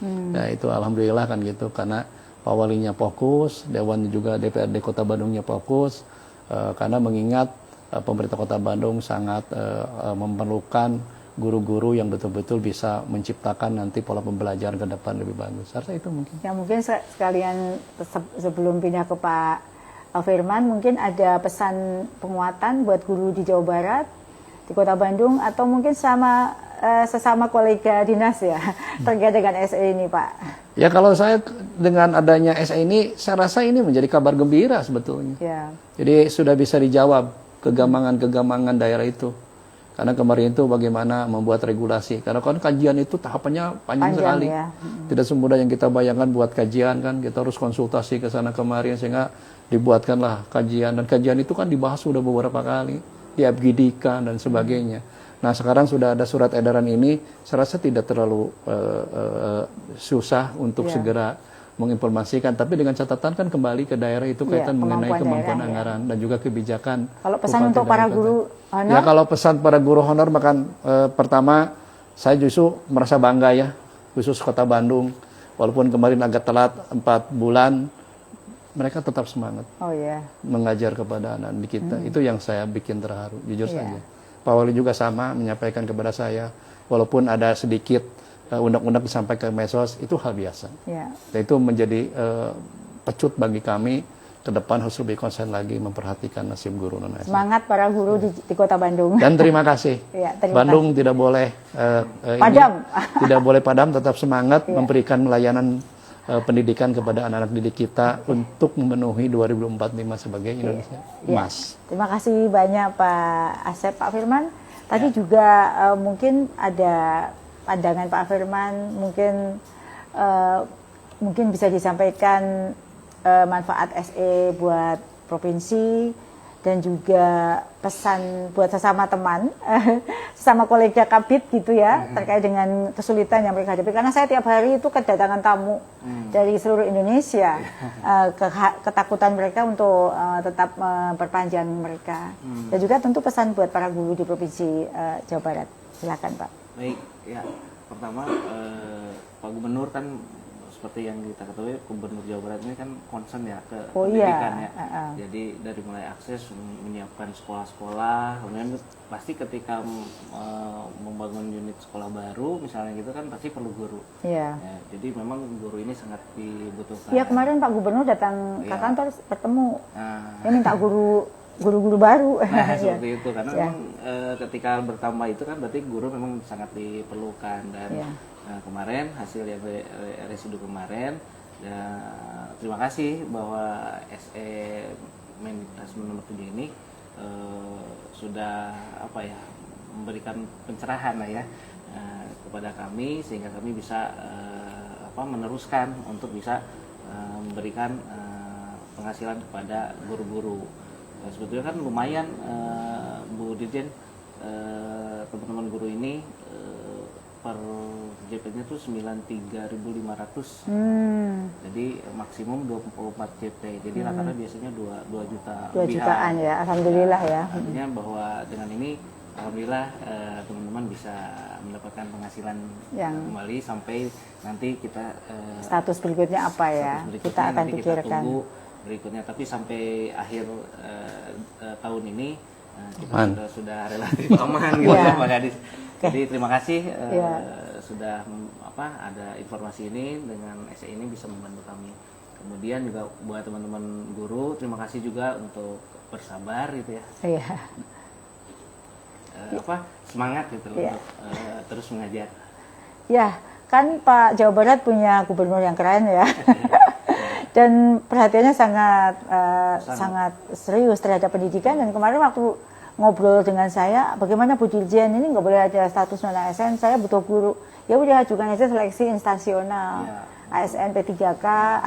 [SPEAKER 3] Nah itu alhamdulillah kan gitu, karena Pak Walinya fokus, Dewan juga DPRD Kota Bandungnya fokus, karena mengingat pemerintah Kota Bandung sangat memerlukan guru-guru yang betul-betul bisa menciptakan nanti pola pembelajaran ke depan lebih bagus. Harusnya itu mungkin.
[SPEAKER 1] Ya mungkin sekalian sebelum pindah ke Pak Firman, mungkin ada pesan penguatan buat guru di Jawa Barat, di Kota Bandung, atau mungkin sama sesama kolega dinas ya terkait dengan SE ini Pak.
[SPEAKER 3] Ya kalau saya dengan adanya SE ini, saya rasa ini menjadi kabar gembira sebetulnya. Jadi sudah bisa dijawab kegamangan-kegamangan daerah itu. Karena kemarin itu bagaimana membuat regulasi. Karena kan kajian itu tahapannya panjang sekali.
[SPEAKER 1] Ya.
[SPEAKER 3] Tidak semudah yang kita bayangkan buat kajian kan. Kita harus konsultasi ke sana kemari sehingga dibuatkanlah kajian. Dan kajian itu kan dibahas sudah beberapa kali. Di FGD-kan dan sebagainya. Nah sekarang sudah ada surat edaran ini, saya rasa tidak terlalu susah untuk segera menginformasikan, tapi dengan catatan kan kembali ke daerah itu kaitan mengenai kemampuan anggaran dan juga kebijakan.
[SPEAKER 1] Kalau pesan untuk para guru honor?
[SPEAKER 3] Ya kalau pesan para guru honor, maka pertama saya justru merasa bangga ya, khusus Kota Bandung, walaupun kemarin agak telat 4 bulan, mereka tetap semangat mengajar kepada anak kita. Itu yang saya bikin terharu, jujur saja. Pak Wali juga sama menyampaikan kepada saya, walaupun ada sedikit undang-undang disampaikan ke medsos, itu hal biasa. Dan itu menjadi pecut bagi kami ke depan harus lebih konsen lagi memperhatikan nasib guru non ASN.
[SPEAKER 1] Semangat para guru di Kota Bandung.
[SPEAKER 3] Dan terima kasih. Bandung tidak boleh
[SPEAKER 1] padam.
[SPEAKER 3] Tidak boleh padam, tetap semangat memberikan pelayanan pendidikan kepada anak-anak didik kita untuk memenuhi 2045 sebagai Indonesia Emas.
[SPEAKER 1] Terima kasih banyak Pak Asep, Pak Firman. Tadi juga mungkin ada pandangan Pak Firman, mungkin bisa disampaikan manfaat SE buat provinsi, dan juga pesan buat sesama teman, sesama kolega kabit gitu ya, terkait dengan kesulitan yang mereka hadapi. Karena saya tiap hari itu kedatangan tamu dari seluruh Indonesia, ketakutan mereka untuk tetap memperpanjang mereka. Dan juga tentu pesan buat para guru di Provinsi Jawa Barat. Silakan Pak.
[SPEAKER 2] Baik, ya pertama Pak Gubernur kan seperti yang kita ketahui Gubernur Jawa Barat ini kan concern ya ke
[SPEAKER 1] Oh,
[SPEAKER 2] pendidikan
[SPEAKER 1] iya.
[SPEAKER 2] ya. Jadi dari mulai akses menyiapkan sekolah-sekolah, kemudian pasti ketika membangun unit sekolah baru misalnya gitu kan pasti perlu guru.
[SPEAKER 1] Iya.
[SPEAKER 2] Ya, jadi memang guru ini sangat dibutuhkan.
[SPEAKER 1] Iya, kemarin Pak Gubernur datang ke
[SPEAKER 2] Iya.
[SPEAKER 1] kantor bertemu.
[SPEAKER 2] Nah,
[SPEAKER 1] Dia minta guru-guru baru.
[SPEAKER 2] nah
[SPEAKER 1] Iya.
[SPEAKER 2] seperti itu karena
[SPEAKER 1] Ya.
[SPEAKER 2] memang ketika bertambah itu kan berarti guru memang sangat diperlukan dan
[SPEAKER 1] Ya.
[SPEAKER 2] kemarin hasil yang residu kemarin ya, terima kasih bahwa SE Mendikbud nomor 7 ini sudah apa ya memberikan pencerahan lah ya kepada kami sehingga kami bisa meneruskan untuk bisa memberikan penghasilan kepada guru-guru. Sebetulnya kan lumayan Bu Dirjen, teman-teman guru ini per JP-nya tuh 93.500. Jadi maksimum 24 JP. Jadi rata-rata biasanya 2 juta.
[SPEAKER 1] 2 jutaan ya, alhamdulillah ya.
[SPEAKER 2] Artinya bahwa dengan ini alhamdulillah teman-teman bisa mendapatkan penghasilan
[SPEAKER 1] Yang
[SPEAKER 2] kembali sampai nanti kita
[SPEAKER 1] status berikutnya apa ya?
[SPEAKER 2] status berikutnya
[SPEAKER 1] Kita akan
[SPEAKER 2] nanti kita
[SPEAKER 1] pikirkan.
[SPEAKER 2] tunggu berikutnya, tapi sampai akhir tahun ini kita
[SPEAKER 3] Aman.
[SPEAKER 2] sudah relatif aman gitu
[SPEAKER 1] Iya.
[SPEAKER 2] ya Pak Kadis. Jadi terima kasih
[SPEAKER 1] Iya.
[SPEAKER 2] sudah ada informasi ini dengan SE ini bisa membantu kami. Kemudian juga buat teman-teman guru terima kasih juga untuk bersabar gitu ya.
[SPEAKER 1] Iya.
[SPEAKER 2] Semangat gitu loh
[SPEAKER 1] Iya.
[SPEAKER 2] untuk terus mengajar.
[SPEAKER 1] Ya, kan Pak Jawa Barat punya gubernur yang keren ya. Dan perhatiannya sangat serius terhadap pendidikan. Dan kemarin waktu ngobrol dengan saya, bagaimana Bu Dirjen ini nggak boleh ada status non ASN, saya butuh guru. Ya udah ajukan aja seleksi instansional.
[SPEAKER 2] Ya.
[SPEAKER 1] ASN P3K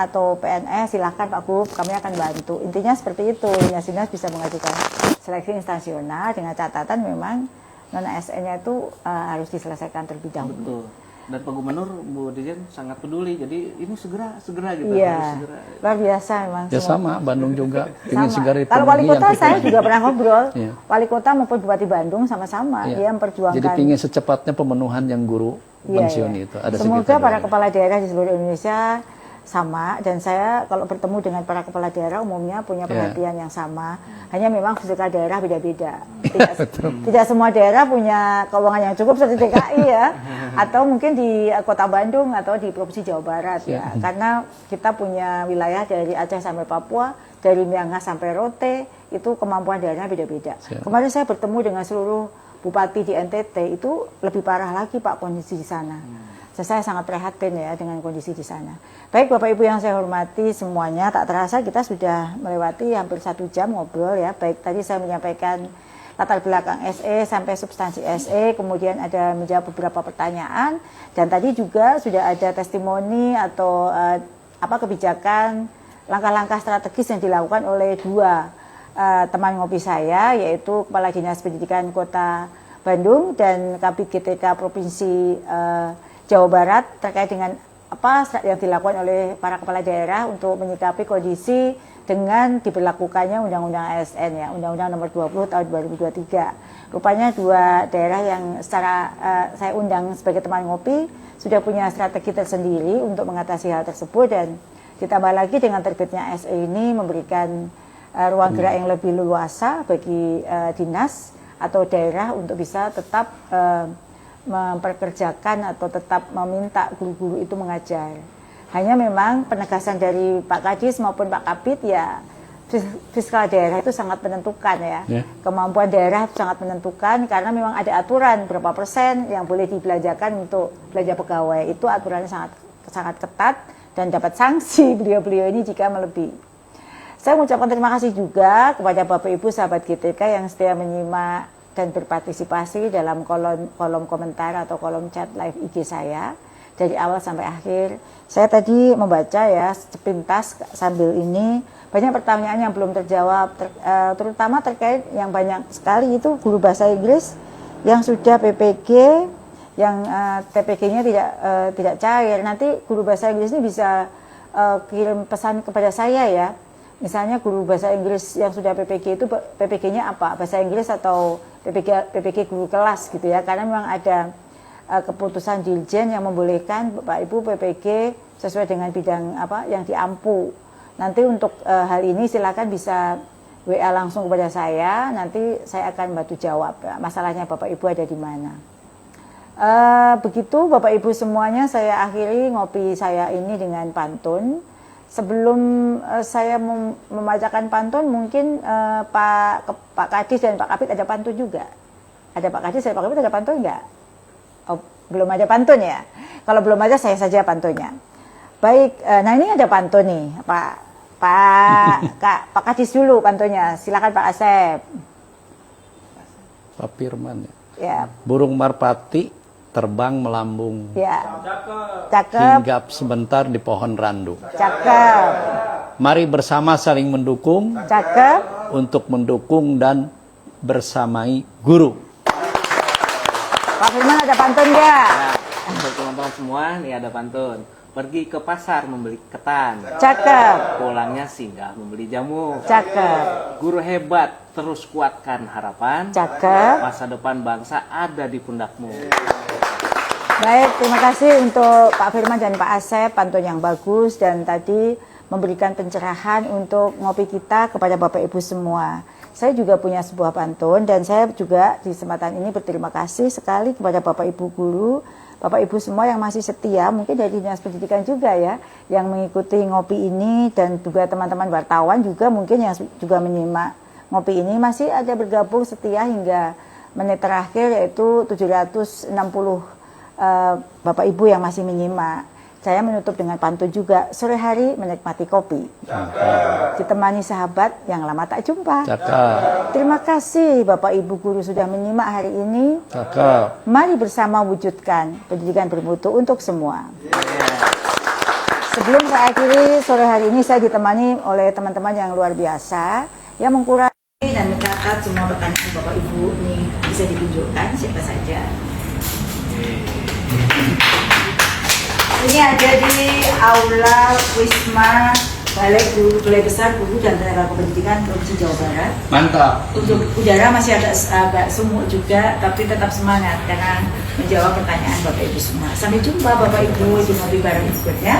[SPEAKER 1] atau PNS silahkan Pak Gub, kami akan bantu. Intinya seperti itu, dinas-dinas bisa mengajukan seleksi instansional dengan catatan memang non ASN-nya itu harus diselesaikan terlebih dahulu.
[SPEAKER 2] Betul. Dan Pak Gubernur Bu Dirjen sangat peduli. Jadi ini segera gitu.
[SPEAKER 1] Iya,
[SPEAKER 2] Harus segera.
[SPEAKER 1] luar biasa memang.
[SPEAKER 3] Ya
[SPEAKER 1] semua.
[SPEAKER 3] sama, Bandung juga ingin
[SPEAKER 1] Sama.
[SPEAKER 3] segera
[SPEAKER 1] Kalau wali
[SPEAKER 3] dipenuhi
[SPEAKER 1] kota
[SPEAKER 3] yang
[SPEAKER 1] saya juga pernah ngobrol.
[SPEAKER 3] Iya.
[SPEAKER 1] Wali kota maupun Bupati Bandung sama-sama
[SPEAKER 3] Iya.
[SPEAKER 1] dia memperjuangkan.
[SPEAKER 3] Jadi ingin secepatnya pemenuhan yang guru pensiun itu. Ada
[SPEAKER 1] Semoga
[SPEAKER 3] sekitar
[SPEAKER 1] para
[SPEAKER 3] daerah.
[SPEAKER 1] kepala daerah di seluruh Indonesia sama, dan saya kalau bertemu dengan para kepala daerah umumnya punya perhatian yang sama. Hanya memang khususnya daerah beda-beda. Tidak semua daerah punya keuangan yang cukup seperti DKI ya, atau mungkin di Kota Bandung atau di Provinsi Jawa Barat ya. Karena kita punya wilayah dari Aceh sampai Papua, dari Miangas sampai Rote, itu kemampuan daerahnya beda-beda. Kemarin saya bertemu dengan seluruh bupati di NTT, itu lebih parah lagi Pak kondisi di sana. Saya sangat prihatin ya dengan kondisi di sana. Baik Bapak Ibu yang saya hormati semuanya, tak terasa kita sudah melewati hampir 1 jam ngobrol ya. Baik tadi saya menyampaikan latar belakang SE sampai substansi SE, kemudian ada menjawab beberapa pertanyaan, dan tadi juga sudah ada testimoni atau kebijakan langkah-langkah strategis yang dilakukan oleh 2 teman ngopi saya, yaitu Kepala Dinas Pendidikan Kota Bandung dan Kabid GTK Provinsi Jawa Barat terkait dengan apa yang dilakukan oleh para kepala daerah untuk menyikapi kondisi dengan diberlakukannya Undang-Undang ASN ya, Undang-Undang Nomor 20 Tahun 2023. Rupanya 2 daerah yang secara saya undang sebagai teman ngopi sudah punya strategi tersendiri untuk mengatasi hal tersebut, dan ditambah lagi dengan terbitnya SE ini memberikan ruang gerak yang lebih leluasa bagi dinas atau daerah untuk bisa tetap memperkerjakan atau tetap meminta guru-guru itu mengajar. Hanya memang penegasan dari Pak Kadis maupun Pak Kabid ya, fiskal daerah itu sangat menentukan ya. Kemampuan daerah itu sangat menentukan karena memang ada aturan berapa persen yang boleh dibelanjakan untuk belanja pegawai. Itu aturannya sangat ketat dan dapat sanksi beliau-beliau ini jika melebihi. Saya mengucapkan terima kasih juga kepada Bapak Ibu sahabat GTK yang setia menyimak dan berpartisipasi dalam kolom komentar atau kolom chat live IG saya dari awal sampai akhir. Saya tadi membaca ya sepintas sambil ini banyak pertanyaan yang belum terjawab, terutama terkait yang banyak sekali itu guru bahasa Inggris yang sudah PPG, yang TPG-nya tidak cair. Nanti guru bahasa Inggris ini bisa kirim pesan kepada saya ya. Misalnya guru bahasa Inggris yang sudah PPG itu PPG-nya apa? Bahasa Inggris atau PPG guru kelas gitu ya. Karena memang ada keputusan Dirjen yang membolehkan Bapak Ibu PPG sesuai dengan bidang apa yang diampu. Nanti untuk hal ini silakan bisa WA langsung kepada saya, nanti saya akan bantu jawab masalahnya Bapak Ibu ada di mana. Begitu Bapak Ibu semuanya, saya akhiri ngopi saya ini dengan pantun. Sebelum saya membacakan pantun, mungkin Pak Kadis dan Pak Kapit ada pantun juga. Ada Pak Kadis dan Pak Kapit ada pantun enggak? Oh, belum ada pantun ya? Kalau belum ada saya saja pantunnya. Baik, nah ini ada pantun nih, Pak Kadis dulu pantunnya. Silakan Pak Asep.
[SPEAKER 3] Pak Firman ya.
[SPEAKER 1] Ya.
[SPEAKER 3] Burung merpati terbang melambung.
[SPEAKER 1] Ya. Cakep.
[SPEAKER 3] Hinggap sebentar di pohon randu.
[SPEAKER 1] Cakep.
[SPEAKER 3] Mari bersama saling mendukung.
[SPEAKER 1] Cakep.
[SPEAKER 3] Untuk mendukung dan bersamai guru.
[SPEAKER 1] Pak Firman ada pantun nggak?
[SPEAKER 2] Nah, untuk teman-teman semua, nih ada pantun. Pergi ke pasar membeli ketan.
[SPEAKER 1] Cakep.
[SPEAKER 2] Pulangnya singgah membeli jamu.
[SPEAKER 1] Cakep.
[SPEAKER 2] Guru hebat, terus kuatkan harapan.
[SPEAKER 1] Cakep.
[SPEAKER 2] Masa depan bangsa ada di pundakmu.
[SPEAKER 1] Baik, terima kasih untuk Pak Firman dan Pak Asep, pantun yang bagus dan tadi memberikan pencerahan untuk ngopi kita kepada Bapak Ibu semua. Saya juga punya sebuah pantun dan saya juga di kesempatan ini berterima kasih sekali kepada Bapak Ibu guru, Bapak Ibu semua yang masih setia, mungkin dari Dinas Pendidikan juga ya, yang mengikuti ngopi ini dan juga teman-teman wartawan juga mungkin yang juga menyimak ngopi ini masih ada bergabung setia hingga menit terakhir yaitu 760 Bapak Ibu yang masih menyimak. Saya menutup dengan pantun juga, sore hari menikmati kopi. Ditemani sahabat yang lama tak jumpa.
[SPEAKER 3] Cakep.
[SPEAKER 1] Terima kasih Bapak Ibu guru sudah menyimak hari ini.
[SPEAKER 3] Cakep.
[SPEAKER 1] Mari bersama wujudkan pendidikan bermutu untuk semua. Sebelum saya akhiri sore hari ini, saya ditemani oleh teman-teman yang luar biasa yang mengkurangi dan mencatat semua pertanyaan Bapak Ibu. Ini bisa ditunjukkan siapa saja. Ini ada di Aula Wisma Balai Besar Guru dan Tenaga Kependidikan Provinsi Jawa Barat.
[SPEAKER 3] Mantap.
[SPEAKER 1] Untuk udara masih agak sumuk juga, tapi tetap semangat karena menjawab pertanyaan Bapak Ibu semua. Sampai jumpa Bapak Ibu di ngopi bareng berikutnya.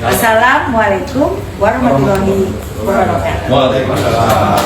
[SPEAKER 1] Wassalamualaikum warahmatullahi wabarakatuh.
[SPEAKER 3] Waalaikumsalam.